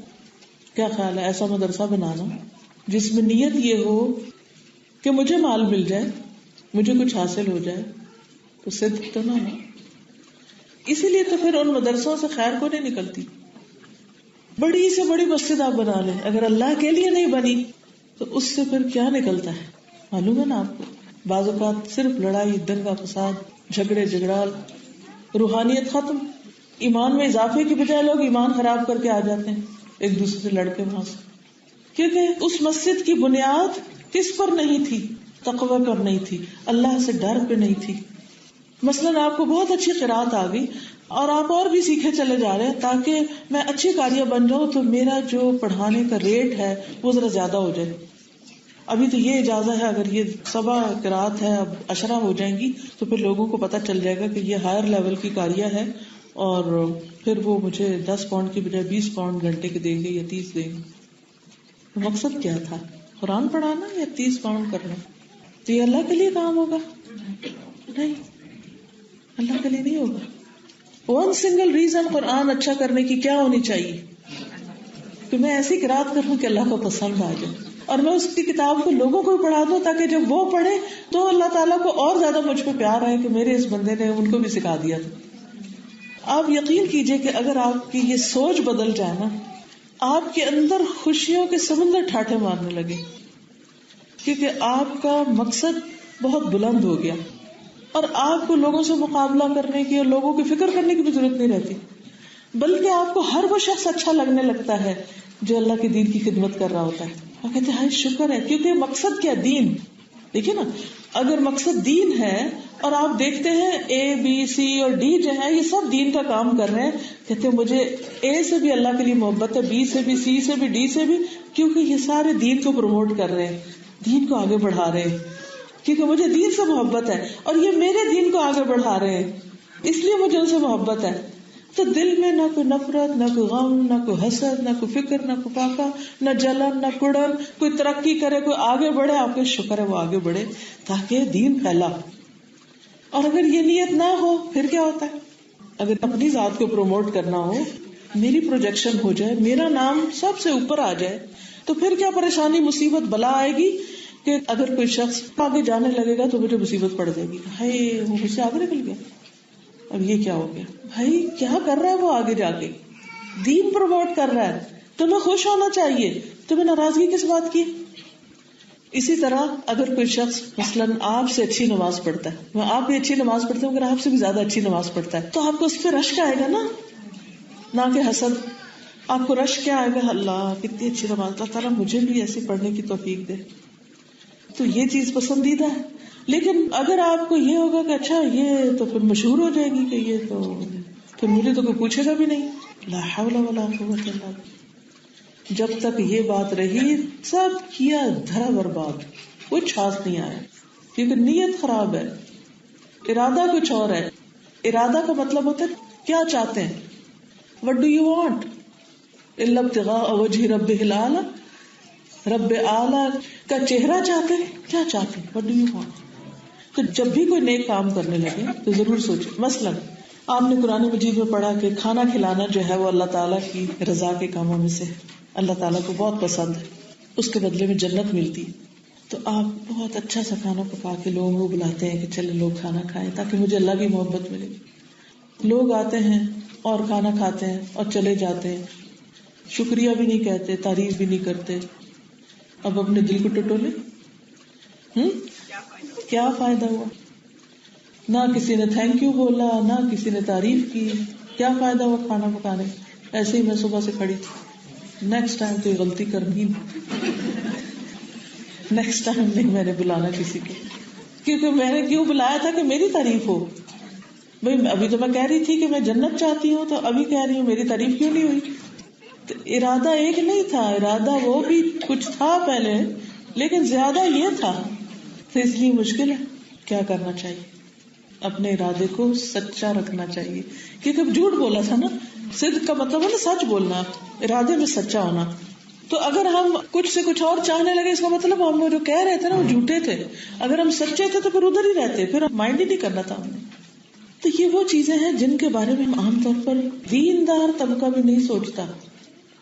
کیا خیال ہے ایسا مدرسہ بنانا جس میں نیت یہ ہو کہ مجھے مال مل جائے، مجھے کچھ حاصل ہو جائے، تو صدق تو نہ ہو. اسی لیے تو پھر ان مدرسوں سے خیر کو نہیں نکلتی. بڑی سے بڑی مسجد آپ بنا لیں، اگر اللہ کے لیے نہیں بنی تو اس سے پھر کیا نکلتا ہے معلوم ہے نا آپ کو. بعض اوقات صرف لڑائی، دنگا فساد، جھگڑے جھگڑال، روحانیت ختم. ایمان میں اضافے کی بجائے لوگ ایمان خراب کر کے آ جاتے ہیں ایک دوسرے سے لڑ کے وہاں سے، کیونکہ اس مسجد کی بنیاد کس پر نہیں تھی؟ تقوی پر نہیں تھی، اللہ سے ڈر پہ نہیں تھی. مثلاً آپ کو بہت اچھی قرات آ گئی اور آپ اور بھی سیکھے چلے جا رہے ہیں تاکہ میں اچھی قاریہ بن جاؤں، تو میرا جو پڑھانے کا ریٹ ہے وہ ذرا زیادہ ہو جائے. ابھی تو یہ اجازت ہے، اگر یہ 7 قرات ہے اب 10 ہو جائیں گی تو پھر لوگوں کو پتہ چل جائے گا کہ یہ ہائر لیول کی قاریہ ہے، اور پھر وہ مجھے 10 پاؤنڈ کی بجائے 20 پاؤنڈ گھنٹے کے دیں گے یا 30 دیں گے. تو مقصد کیا تھا؟ قرآن پڑھانا یا 30 پاؤنڈ کرنا؟ تو یہ اللہ کے لیے کام ہوگا؟ نہیں، اللہ کے لیے نہیں ہوگا. ون سنگل ریزن قرآن اچھا کرنے کی کیا ہونی چاہیے کہ میں ایسی قرات کروں کہ اللہ کو پسند آ جائے، اور میں اس کی کتاب کو لوگوں کو پڑھا دوں تاکہ جب وہ پڑھے تو اللہ تعالیٰ کو اور زیادہ مجھ پہ پیار آئے کہ میرے اس بندے نے ان کو بھی سکھا دیا تھا. آپ یقین کیجئے کہ اگر آپ کی یہ سوچ بدل جائے نا، آپ کے اندر خوشیوں کے سمندر ٹھاٹھے مارنے لگے، کیونکہ آپ کا مقصد بہت بلند ہو گیا، اور آپ کو لوگوں سے مقابلہ کرنے کی اور لوگوں کی فکر کرنے کی بھی ضرورت نہیں رہتی، بلکہ آپ کو ہر وہ شخص اچھا لگنے لگتا ہے جو اللہ کے دین کی خدمت کر رہا ہوتا ہے. اور کہتے ہیں شکر ہے، کیونکہ مقصد کیا؟ دین. دیکھیے نا، اگر مقصد دین ہے اور آپ دیکھتے ہیں اے بی سی اور ڈی جو ہے یہ سب دین کا کام کر رہے ہیں، کہتے ہیں مجھے اے سے بھی اللہ کے لیے محبت ہے، بی سے بھی، سی سے بھی، ڈی سے بھی، کیونکہ یہ سارے دین کو پروموٹ کر رہے ہیں، دین کو آگے بڑھا رہے ہیں، کیونکہ مجھے دین سے محبت ہے اور یہ میرے دین کو آگے بڑھا رہے ہیں، اس لیے مجھے ان سے محبت ہے. تو دل میں نہ کوئی نفرت، نہ کوئی غم، نہ کوئی حسد، نہ کوئی فکر، نہ کوئی فاقہ، نہ جلن، نہ کڑن. کوئی ترقی کرے، کوئی آگے بڑھے، آپ کے شکر ہے وہ آگے بڑھے تاکہ دین پھیلا. اور اگر یہ نیت نہ ہو پھر کیا ہوتا ہے؟ اگر اپنی ذات کو پروموٹ کرنا ہو، میری پروجیکشن ہو جائے، میرا نام سب سے اوپر آ جائے، تو پھر کیا پریشانی، مصیبت، بلا آئے گی کہ اگر کوئی شخص آگے جانے لگے گا تو مجھے مصیبت پڑ جائے گی، ہائے وہ مجھ سے آگے نکل گیا، اب یہ کیا ہو گیا؟ بھائی کیا کر رہا ہے وہ آگے جا کے؟ دین پروموٹ کر رہا ہے، تمہیں خوش ہونا چاہیے، تمہیں ناراضگی کس بات کی؟ اسی طرح اگر کوئی شخص مثلاً آپ سے اچھی نماز پڑھتا ہے، آپ بھی اچھی نماز پڑھتے ہیں، اگر آپ سے بھی زیادہ اچھی نماز پڑھتا ہے تو آپ کو اس پہ رشک آئے گا نا، نہ کہ حسد. آپ کو رشک کیا آئے گا؟ اللہ کتنی اچھی نماز، اللہ تعالیٰ مجھے بھی ایسے پڑھنے کی توفیق دے. تو یہ چیز پسندیدہ ہے. لیکن اگر آپ کو یہ ہوگا کہ اچھا یہ تو پھر مشہور ہو جائے گی کہ یہ تو پھر مجھے تو کوئی پوچھے گا بھی نہیں، لا حول ولا قوت الا باللہ. جب تک یہ بات رہی سب کیا دھرا برباد، کچھ ہاتھ نہیں آیا، کیونکہ نیت خراب ہے، ارادہ کچھ اور ہے. ارادہ کا مطلب ہوتا ہے کیا چاہتے ہیں. What do you want؟ الا ابتغاء وجہ ربہ الاعلی، رب اعلی کا چہرہ چاہتے ہیں. کیا چاہتے ہیں؟ What do you want؟ تو جب بھی کوئی نیک کام کرنے لگے تو ضرور سوچیں. مثلاً آپ نے قرآن مجید میں پڑھا کہ کھانا کھلانا جو ہے وہ اللہ تعالیٰ کی رضا کے کاموں میں سے اللہ تعالیٰ کو بہت پسند ہے، اس کے بدلے میں جنت ملتی. تو آپ بہت اچھا سا کھانا پکا کے لوگوں کو بلاتے ہیں کہ چلے لوگ کھانا کھائیں تاکہ مجھے اللہ کی محبت ملے. لوگ آتے ہیں اور کھانا کھاتے ہیں اور چلے جاتے ہیں، شکریہ بھی نہیں کہتے، تعریف بھی نہیں کرتے. اب اپنے دل کو ٹٹولے، کیا فائدہ ہوا؟ نہ کسی نے تھینک یو بولا، نہ کسی نے تعریف کی، کیا فائدہ ہوا کھانا پکانے؟ ایسے ہی میں صبح سے کھڑی تھی، نیکسٹ ٹائم تو یہ غلطی کرنی، نیکسٹ ٹائم نہیں میں نے بلانا کسی کو، کیونکہ میں نے کیوں بلایا تھا کہ میری تعریف ہو. بھائی ابھی تو میں کہہ رہی تھی کہ میں جنت چاہتی ہوں، تو ابھی کہہ رہی ہوں میری تعریف کیوں نہیں ہوئی؟ تو ارادہ ایک نہیں تھا، ارادہ وہ بھی کچھ تھا پہلے لیکن زیادہ یہ تھا. تو اس لیے مشکل ہے. کیا کرنا چاہیے؟ اپنے ارادے کو سچا رکھنا چاہیے، کیونکہ جھوٹ بولا تھا نا. صدق کا مطلب ہے نا سچ بولنا، ارادے میں سچا ہونا. تو اگر ہم کچھ سے کچھ اور چاہنے لگے اس کا مطلب ہم جو کہہ رہے تھے نا وہ جھوٹے تھے. اگر ہم سچے تھے تو پھر ادھر ہی رہتے، پھر مائنڈ ہی نہیں کرنا تھا ہم نے. تو یہ وہ چیزیں ہیں جن کے بارے میں عام طور پر دیندار طبقہ بھی نہیں سوچتا.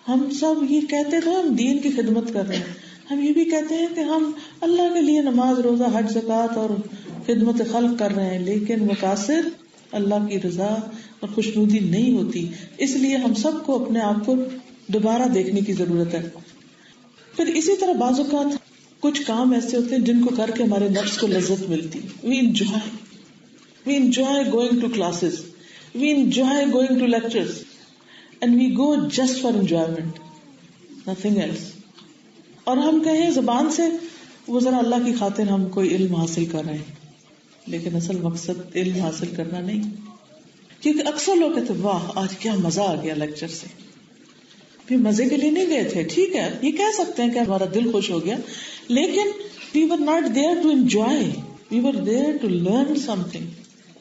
ہم سب یہ کہتے تھے ہم دین کی خدمت کر رہے ہیں، ہم یہ بھی کہتے ہیں کہ ہم اللہ کے لیے نماز، روزہ، حج، زکوٰۃ اور خدمت خلق کر رہے ہیں، لیکن مقاصد اللہ کی رضا اور خوشنودی نہیں ہوتی. اس لیے ہم سب کو اپنے آپ کو دوبارہ دیکھنے کی ضرورت ہے. پھر اسی طرح بعض اوقات کچھ کام ایسے ہوتے ہیں جن کو کر کے ہمارے نفس کو لذت ملتی. We enjoy going to classes. We enjoy going to lectures. And we go just for enjoyment. Nothing else. اور ہم کہیں زبان سے وہ ذرا اللہ کی خاطر ہم کوئی علم حاصل کر رہے ہیں، لیکن اصل مقصد علم حاصل کرنا نہیں. کیونکہ اکثر لوگ کہتے ہیں واہ آج کیا مزہ آ گیا لیکچر سے. پھر مزے کے لیے نہیں گئے تھے، ٹھیک ہے یہ کہہ سکتے ہیں کہ ہمارا دل خوش ہو گیا، لیکن we were not there to enjoy. We were there to learn something.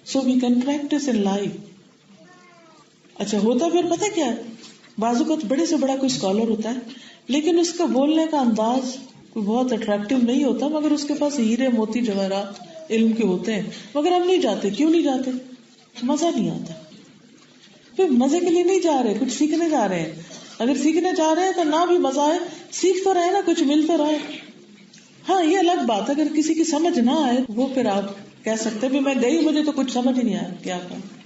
So we can practice in life. اچھا ہوتا پھر پتہ کیا ہے، بعض اوقات بڑے سے بڑا کوئی اسکالر ہوتا ہے لیکن اس کا بولنے کا انداز بہت اٹریکٹیو نہیں ہوتا، مگر اس کے پاس ہیرے موتی جواہرات علم کے ہوتے ہیں، مگر ہم نہیں جاتے. کیوں نہیں جاتے؟ مزہ نہیں آتا. پھر مزے کے لیے نہیں جا رہے، کچھ سیکھنے جا رہے ہیں. اگر سیکھنے جا رہے ہیں تو نہ بھی مزہ آئے، سیکھ تو رہے نا، کچھ مل تو رہے. ہاں یہ الگ بات ہے اگر کسی کی سمجھ نہ آئے وہ پھر آپ کہہ سکتے بھی میں گئی مجھے تو کچھ سمجھ ہی نہیں آیا، کیا کروں؟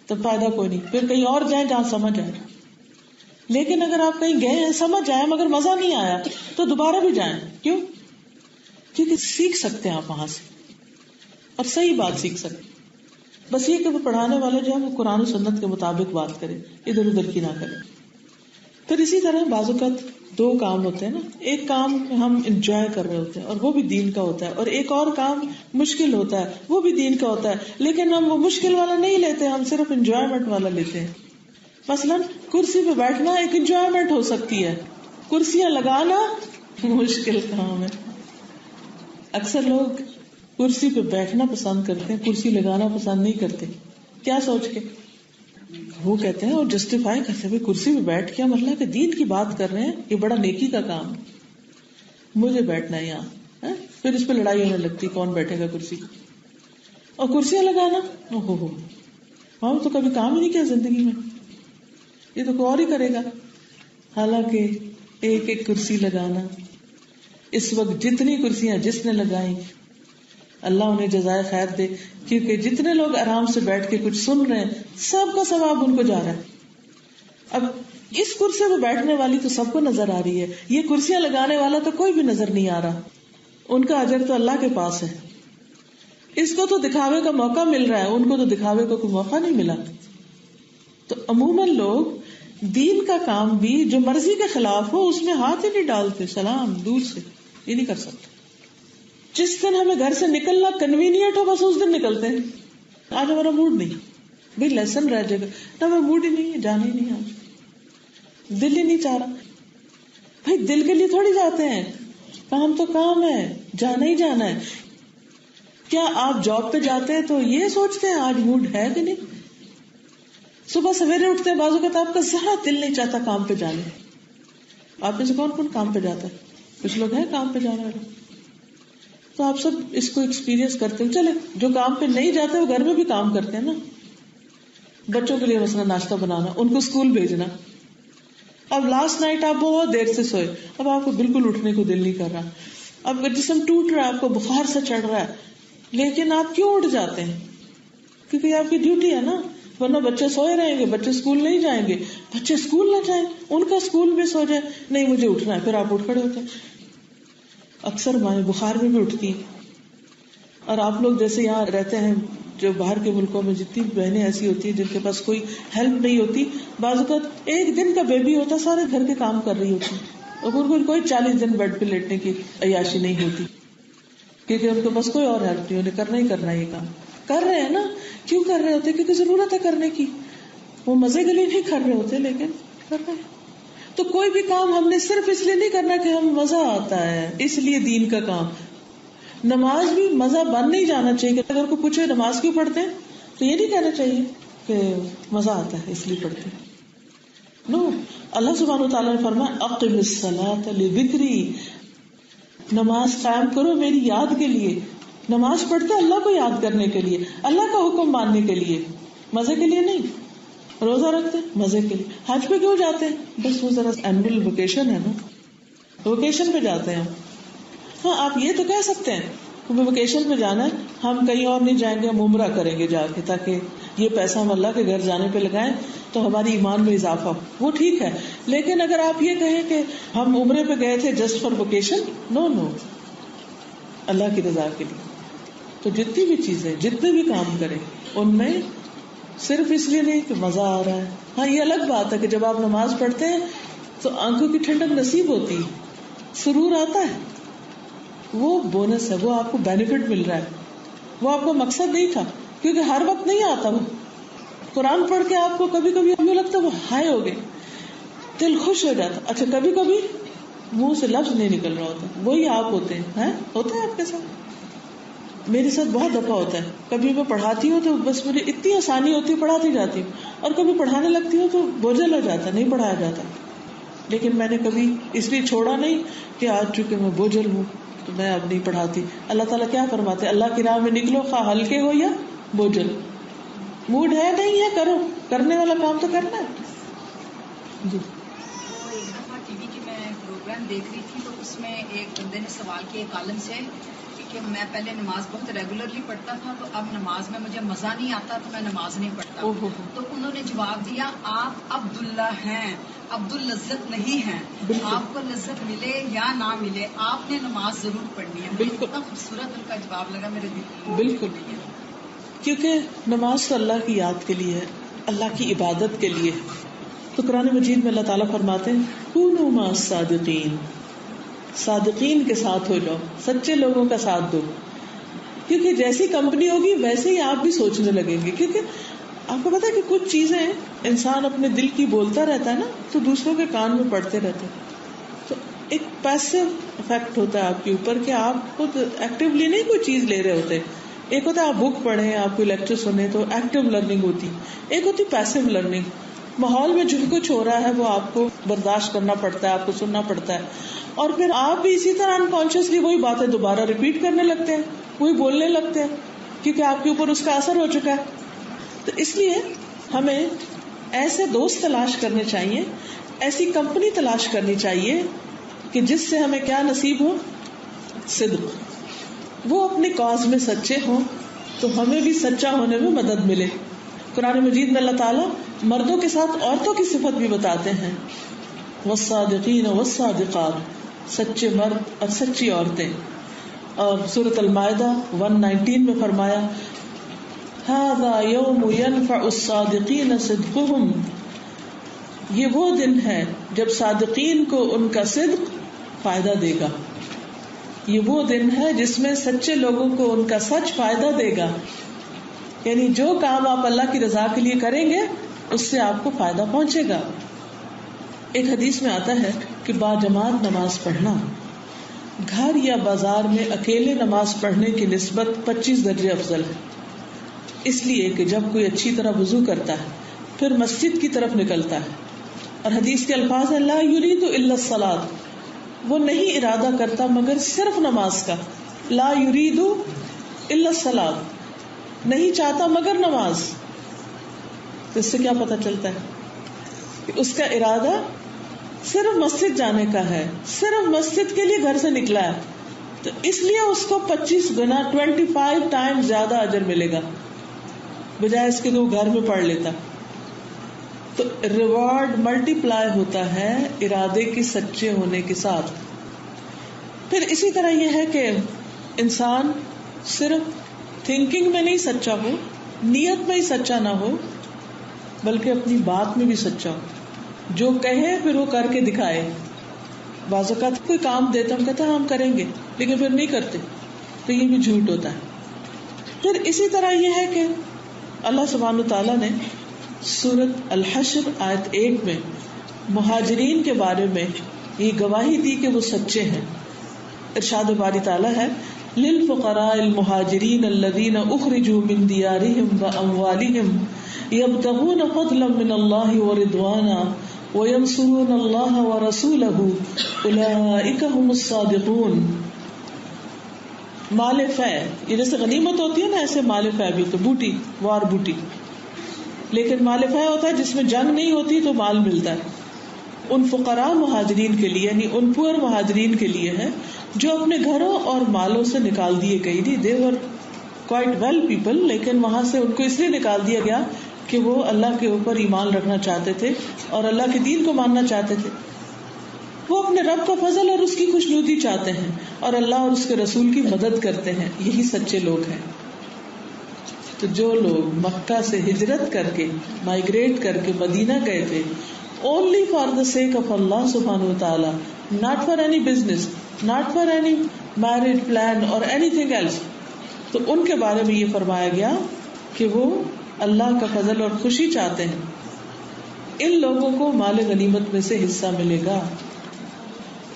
تو فائدہ کوئی نہیں، پھر کہیں اور جائیں جہاں سمجھ آئے. لیکن اگر آپ کہیں گئے ہیں سمجھ آئے مگر مزہ نہیں آیا تو دوبارہ بھی جائیں. کیوں؟ کیونکہ سیکھ سکتے ہیں آپ وہاں سے اور صحیح بات سیکھ سکتے. بس یہ کہ وہ پڑھانے والے جو ہے وہ قرآن و سنت کے مطابق بات کرے، ادھر ادھر کی نہ کرے. پھر اسی طرح بعض اوقات دو کام ہوتے ہیں نا، ایک کام ہم انجوائے کر رہے ہوتے ہیں اور وہ بھی دین کا ہوتا ہے، اور ایک اور کام مشکل ہوتا ہے وہ بھی دین کا ہوتا ہے، لیکن ہم وہ مشکل والا نہیں لیتے، ہم صرف انجوائمنٹ والا لیتے ہیں. مثلاً کرسی پہ بیٹھنا ایک انجوائمنٹ ہو سکتی ہے، کرسیاں لگانا مشکل کام ہے. اکثر لوگ کرسی پہ بیٹھنا پسند کرتے ہیں، کرسی لگانا پسند نہیں کرتے. کیا سوچ کے؟ وہ کہتے ہیں اور جسٹیفائی کرتے ہیں کرسی پہ بیٹھ کے ہم اللہ کے دین کی بات کر رہے ہیں، یہ بڑا نیکی کا کام ہے، مجھے بیٹھنا ہے یہاں. پھر اس پہ لڑائی ہونے لگتی کون بیٹھے گا کرسی. اور کرسیاں لگانا ہو ہم تو کبھی کام ہی نہیں کیا زندگی میں، یہ تو کوئی اور ہی کرے گا. حالانکہ ایک ایک کرسی لگانا، اس وقت جتنی کرسیاں جس نے لگائیں اللہ انہیں جزائے خیر دے، کیونکہ جتنے لوگ آرام سے بیٹھ کے کچھ سن رہے ہیں سب کا ثواب ان کو جا رہا ہے. اب اس کرسی پہ بیٹھنے والی تو سب کو نظر آ رہی ہے، یہ کرسیاں لگانے والا تو کوئی بھی نظر نہیں آ رہا، ان کا اجر تو اللہ کے پاس ہے. اس کو تو دکھاوے کا موقع مل رہا ہے، ان کو تو دکھاوے کا کوئی موقع نہیں ملا. تو عموماً لوگ دین کا کام بھی جو مرضی کے خلاف ہو اس میں ہاتھ ہی نہیں ڈالتے، سلام دور سے، یہ نہیں کر سکتے. جس دن ہمیں گھر سے نکلنا کنوینئنٹ ہو بس اس دن نکلتے ہیں. آج ہمارا موڈ نہیں، بھائی لیسن رہ جائے گا، نہ ہمیں موڈ ہی نہیں ہے، جانا ہی نہیں، آج دل ہی نہیں چاہ رہا. بھائی دل کے لیے تھوڑی جاتے ہیں، کام تو کام ہے، جانا ہی جانا ہے. کیا آپ جاب پہ جاتے ہیں تو یہ سوچتے ہیں آج موڈ ہے کہ نہیں؟ صبح سویرے اٹھتے ہیں، بازو کا آپ کا ذرا دل نہیں چاہتا کام پہ جانے. آپ میں سے کون کون کام پہ جاتا ہے؟ کچھ لوگ ہیں کام پہ جانے والے. تو آپ سب اس کو ایکسپیرینس کرتے ہیں. چلے جو کام پہ نہیں جاتے وہ گھر میں بھی کام کرتے ہیں نا. بچوں کے لیے مثلا ناشتہ بنانا، ان کو اسکول بھیجنا. اب لاسٹ نائٹ آپ بہت دیر سے سوئے، اب آپ کو بالکل اٹھنے کو دل نہیں کر رہا، اب جسم ٹوٹ رہا ہے، آپ کو بخار سے چڑھ رہا ہے، لیکن آپ کیوں اٹھ جاتے ہیں؟ کیونکہ آپ کی ڈیوٹی ہے نا. ورنہ بچے سوئے رہیں گے، بچے اسکول نہیں جائیں گے، بچے اسکول نہ جائیں، ان کا اسکول بھی سو جائے، نہیں مجھے اٹھنا ہے، پھر آپ اٹھ کھڑے ہوتے ہیں. اکثر مائیں بخار میں بھی اٹھتی ہیں. اور آپ لوگ جیسے یہاں رہتے ہیں، جو باہر کے ملکوں میں جتنی بہنیں ایسی ہوتی ہیں جن کے پاس کوئی ہیلپ نہیں ہوتی، بعض اوقات ایک دن کا بیبی ہوتا سارے گھر کے کام کر رہی ہوتی، اور ان کو کوئی 40 دن بیڈ پہ لیٹنے کی عیاشی نہیں ہوتی، کیونکہ ان کے پاس کوئی اور ہیلپ نہیں، انہیں کرنا ہی کرنا یہ کام. کر رہے ہیں نا، کیوں کر رہے ہوتے؟ کیونکہ ضرورت ہے کرنے کی. وہ مزے کے لیے نہیں کر رہے ہوتے، لیکن کر رہے ہیں. تو کوئی بھی کام ہم نے صرف اس لیے نہیں کرنا کہ ہم مزہ آتا ہے، اس لیے دین کا کام. نماز بھی مزہ بن نہیں جانا چاہیے. اگر کوئی پوچھے نماز کیوں پڑھتے ہیں تو یہ نہیں کہنا چاہیے کہ مزہ آتا ہے اس لیے پڑھتے ہیں. نو، اللہ سبحانہ و تعالیٰ نے فرمایا اقم الصلاۃ لذکری، نماز قائم کرو میری یاد کے لیے. نماز پڑھتے اللہ کو یاد کرنے کے لیے، اللہ کا حکم ماننے کے لیے، مزے کے لیے نہیں. روزہ رکھتے مزے کے لیے. حج پہ کیوں جاتے ہیں؟ بس وہ ذرا اینول ویکیشن ہے نا، ویکیشن پہ جاتے ہیں. ہاں آپ یہ تو کہہ سکتے ہیں ہمیں ویکیشن پہ جانا ہے، ہم کہیں اور نہیں جائیں گے، ہم عمرہ کریں گے جا کے، تاکہ یہ پیسہ ہم اللہ کے گھر جانے پہ لگائیں تو ہماری ایمان میں اضافہ ہو. وہ ٹھیک ہے، لیکن اگر آپ یہ کہیں کہ ہم عمرے پہ گئے تھے جسٹ فار ویکیشن، نو، اللہ کی رضا کے لیے. تو جتنی بھی چیزیں، جتنے بھی کام کریں ان میں صرف اس لیے نہیں کہ مزہ آ رہا ہے. ہاں یہ الگ بات ہے کہ جب آپ نماز پڑھتے ہیں تو آنکھوں کی ٹھنڈک نصیب ہوتی ہے، سرور آتا ہے، وہ بونس ہے، وہ آپ کو بینیفٹ مل رہا ہے، وہ آپ کا مقصد نہیں تھا، کیونکہ ہر وقت نہیں آتا. وہ قرآن پڑھ کے آپ کو کبھی کبھی ہمیں لگتا ہے وہ ہائے ہو گئے، دل خوش ہو جاتا. اچھا کبھی کبھی منہ سے لفظ نہیں نکل رہا ہوتا، وہی آپ ہوتے ہیں. ہوتا ہے آپ کے ساتھ، میرے ساتھ بہت دفعہ ہوتا ہے. کبھی میں پڑھاتی ہوں تو بس مجھے اتنی آسانی ہوتی ہے، پڑھاتی جاتی ہوں، اور کبھی پڑھانے لگتی ہوں تو بوجھل ہو جاتا، نہیں پڑھایا جاتا. لیکن میں نے کبھی اس لیے چھوڑا نہیں کہ آج چونکہ میں بوجھل ہوں تو میں اب نہیں پڑھاتی. اللہ تعالیٰ کیا فرماتے؟ اللہ کی راہ میں نکلو، خواہ ہلکے ہو یا بوجھل، موڈ ہے نہیں ہے کرو، کرنے والا کام تو کرنا ہے. جی ایک دفعہ ٹی وی کے میں پروگرام دیکھ رہی تھی تو اس میں ایک بندے نے سوال کیا ایک عالم سے کہ میں پہلے نماز بہت ریگولرلی پڑھتا تھا تو اب نماز میں مجھے مزہ نہیں آتا تو میں نماز نہیں پڑھتا. تو انہوں نے جواب دیا آپ عبداللہ ہیں، عبد اللذت نہیں ہیں. آپ کو لذت ملے یا نہ ملے آپ نے نماز ضرور پڑھنی ہے. بالکل اتنا خوبصورت ان کا جواب لگا میرے دل کو. بالکل، کیونکہ نماز تو اللہ کی یاد کے لیے ہے، اللہ کی عبادت کے لیے. تو قرآن مجید میں اللہ تعالیٰ فرماتے ہیں کونوا مع الصادقین، صادقین کے ساتھ ہو جاؤ، سچے لوگوں کا ساتھ دو. کیونکہ جیسی کمپنی ہوگی ویسے ہی آپ بھی سوچنے لگیں گے. کیونکہ آپ کو پتا ہے کہ کچھ چیزیں انسان اپنے دل کی بولتا رہتا ہے نا تو دوسروں کے کان میں پڑتے رہتے ہیں. تو ایک پیسو افیکٹ ہوتا ہے آپ کے اوپر کہ آپ خود ایکٹیولی نہیں کوئی چیز لے رہے ہوتے. ایک ہوتا ہے آپ بک پڑھیں، آپ کوئی لیکچر سنیں تو ایکٹیو لرننگ ہوتی، ایک ہوتی پیسو لرننگ. ماحول میں جو کچھ ہو رہا ہے وہ آپ کو برداشت کرنا پڑتا ہے، آپ کو سننا پڑتا ہے، اور پھر آپ بھی اسی طرح انکانشیسلی وہی باتیں دوبارہ ریپیٹ کرنے لگتے ہیں، وہی بولنے لگتے ہیں، کیونکہ آپ کے اوپر اس کا اثر ہو چکا ہے. تو اس لیے ہمیں ایسے دوست تلاش کرنے چاہیے، ایسی کمپنی تلاش کرنی چاہیے کہ جس سے ہمیں کیا نصیب ہو؟ صدق. وہ اپنے کاز میں سچے ہوں تو ہمیں بھی سچا ہونے میں مدد ملے. قرآن مجید میں اللہ تعالیٰ مردوں کے ساتھ عورتوں کی صفت بھی بتاتے ہیں، والصادقین والصادقات، سچے مرد اور سچی عورتیں. اور سورۃ المائدہ 119 میں فرمایا ھذا یوم ینفع الصادقین صدقہم، یہ وہ دن ہے جب صادقین کو ان کا صدق فائدہ دے گا. یہ وہ دن ہے جس میں سچے لوگوں کو ان کا سچ فائدہ دے گا. یعنی جو کام آپ اللہ کی رضا کے لیے کریں گے اس سے آپ کو فائدہ پہنچے گا. ایک حدیث میں آتا ہے کہ باجماعت نماز پڑھنا گھر یا بازار میں اکیلے نماز پڑھنے کی نسبت 25 درجے افضل ہے. اس لیے کہ جب کوئی اچھی طرح وضو کرتا ہے پھر مسجد کی طرف نکلتا ہے، اور حدیث کے الفاظ ہیں لا یرید الا الصلاۃ، وہ نہیں ارادہ کرتا مگر صرف نماز کا. لا یرید الا الصلاۃ، نہیں چاہتا مگر نماز. تو اس سے کیا پتہ چلتا ہے کہ اس کا ارادہ صرف مسجد جانے کا ہے، صرف مسجد کے لیے گھر سے نکلا ہے. تو اس لیے اس کو 25 گنا 25 ٹائم زیادہ اجر ملے گا بجائے اس کے کہ وہ گھر میں پڑھ لیتا. تو ریوارڈ ملٹی پلائی ہوتا ہے ارادے کے سچے ہونے کے ساتھ. پھر اسی طرح یہ ہے کہ انسان صرف تھنکنگ میں نہیں سچا ہو، نیت میں ہی سچا نہ ہو، بلکہ اپنی بات میں بھی سچا ہو. جو کہے پھر وہ کر کے دکھائے. بعض اوقات کوئی کام دیتا ہم کہتے ہیں ہم کریں گے لیکن پھر نہیں کرتے، تو یہ بھی جھوٹ ہوتا ہے. پھر اسی طرح یہ ہے کہ اللہ سبحانہ تعالیٰ نے سورۃ الحشر آیت 1 میں مہاجرین کے بارے میں یہ گواہی دی کہ وہ سچے ہیں. ارشاد باری تعالیٰ ہے للفقراء المہاجرین الذین اخرجوا من دیارہم واموالہم یبتغون فضلا من اللہ ورضوانا وینصرون اللہ ورسولہ اولئک هم الصادقون. مال فے، یہ جیسے غنیمت ہوتی ہے نا، ایسے مال فے بھی تو بوٹی، وار بوٹی. لیکن مال فے ہوتا ہے جس میں جنگ نہیں ہوتی تو مال ملتا ہے. ان فقراء مہاجرین کے لیے، یعنی ان پور مہاجرین کے لیے ہے جو اپنے گھروں اور مالوں سے نکال دیے گئے. نہیں، دے ور کوائٹ ویل پیپل، لیکن وہاں سے ان کو اس لیے نکال دیا گیا کہ وہ اللہ کے اوپر ایمان رکھنا چاہتے تھے اور اللہ کے دین کو ماننا چاہتے تھے. وہ اپنے رب کا فضل اور اس کی خوشنودی چاہتے ہیں اور اللہ اور اس کے رسول کی مدد کرتے ہیں. یہی سچے لوگ ہیں. تو جو لوگ مکہ سے ہجرت کر کے، مائگریٹ کر کے مدینہ گئے تھے only for the sake of Allah subhanahu wa ta'ala, not for any business, not for any marriage plan or anything else, تو ان کے بارے میں یہ فرمایا گیا کہ وہ اللہ کا فضل اور خوشی چاہتے ہیں. ان لوگوں کو مال غنیمت میں سے حصہ ملے گا.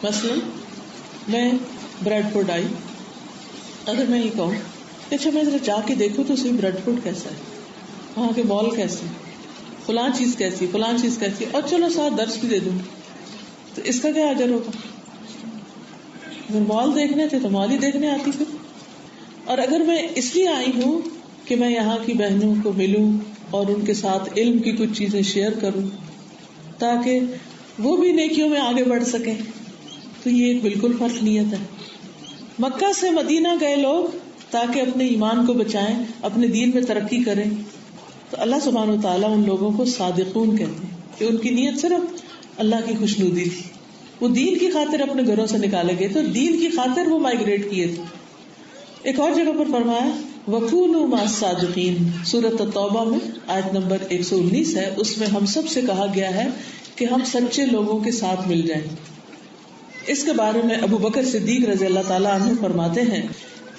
مثلا میں بریڈ فورڈ آئی، اگر میں یہ کہوں اچھا میں ذرا جا کے دیکھوں تو صحیح بریڈ فورڈ کیسا ہے، وہاں کے مال کیسے، فلاں چیز کیسی، فلاں چیز کیسی، اور چلو ساتھ درس بھی دے دوں، تو اس کا کیا اجر ہوگا؟ اگر مال دیکھنے تھے تو مال ہی دیکھنے آتی پھر. اور اگر میں اس لیے آئی ہوں کہ میں یہاں کی بہنوں کو ملوں اور ان کے ساتھ علم کی کچھ چیزیں شیئر کروں تاکہ وہ بھی نیکیوں میں آگے بڑھ سکیں، تو یہ ایک بالکل فرق نیت ہے. مکہ سے مدینہ گئے لوگ تاکہ اپنے ایمان کو بچائیں، اپنے دین میں ترقی کریں، تو اللہ سبحانہ و تعالیٰ ان لوگوں کو صادقون کہتے ہیں کہ ان کی نیت صرف اللہ کی خوشنودی تھی. وہ دین کی خاطر اپنے گھروں سے نکالے گئے تو دین کی خاطر وہ مائگریٹ کیے تھے. ایک اور جگہ پر فرمایا وَكُونُوا مَعَ الصَّادِقِينَ، سورۃ التوبہ میں آیت نمبر 119 ہے، اس میں ہم سب سے کہا گیا ہے کہ ہم سچے لوگوں کے ساتھ مل جائیں. اس کے بارے میں ابو بکر صدیق رضی اللہ تعالیٰ عنہ فرماتے ہیں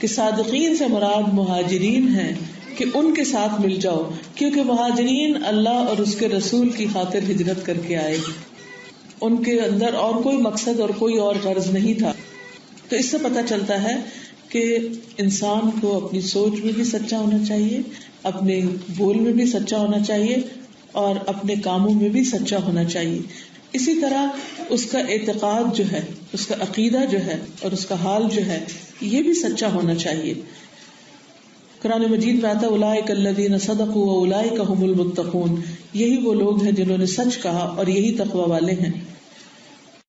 کہ صادقین سے مراد مہاجرین ہیں کہ ان کے ساتھ مل جاؤ، کیونکہ مہاجرین اللہ اور اس کے رسول کی خاطر ہجرت کر کے آئے، ان کے اندر اور کوئی مقصد اور کوئی اور غرض نہیں تھا. تو اس سے پتہ چلتا ہے کہ انسان کو اپنی سوچ میں بھی سچا ہونا چاہیے، اپنے بول میں بھی سچا ہونا چاہیے اور اپنے کاموں میں بھی سچا ہونا چاہیے. اسی طرح اس کا اعتقاد جو ہے، اس کا عقیدہ جو ہے اور اس کا حال جو ہے یہ بھی سچا ہونا چاہیے. قرآن مجید میں آتا ہے اولئک الذین صدقوا واولئک هم المتقون، یہی وہ لوگ ہیں جنہوں نے سچ کہا اور یہی تقوی والے ہیں.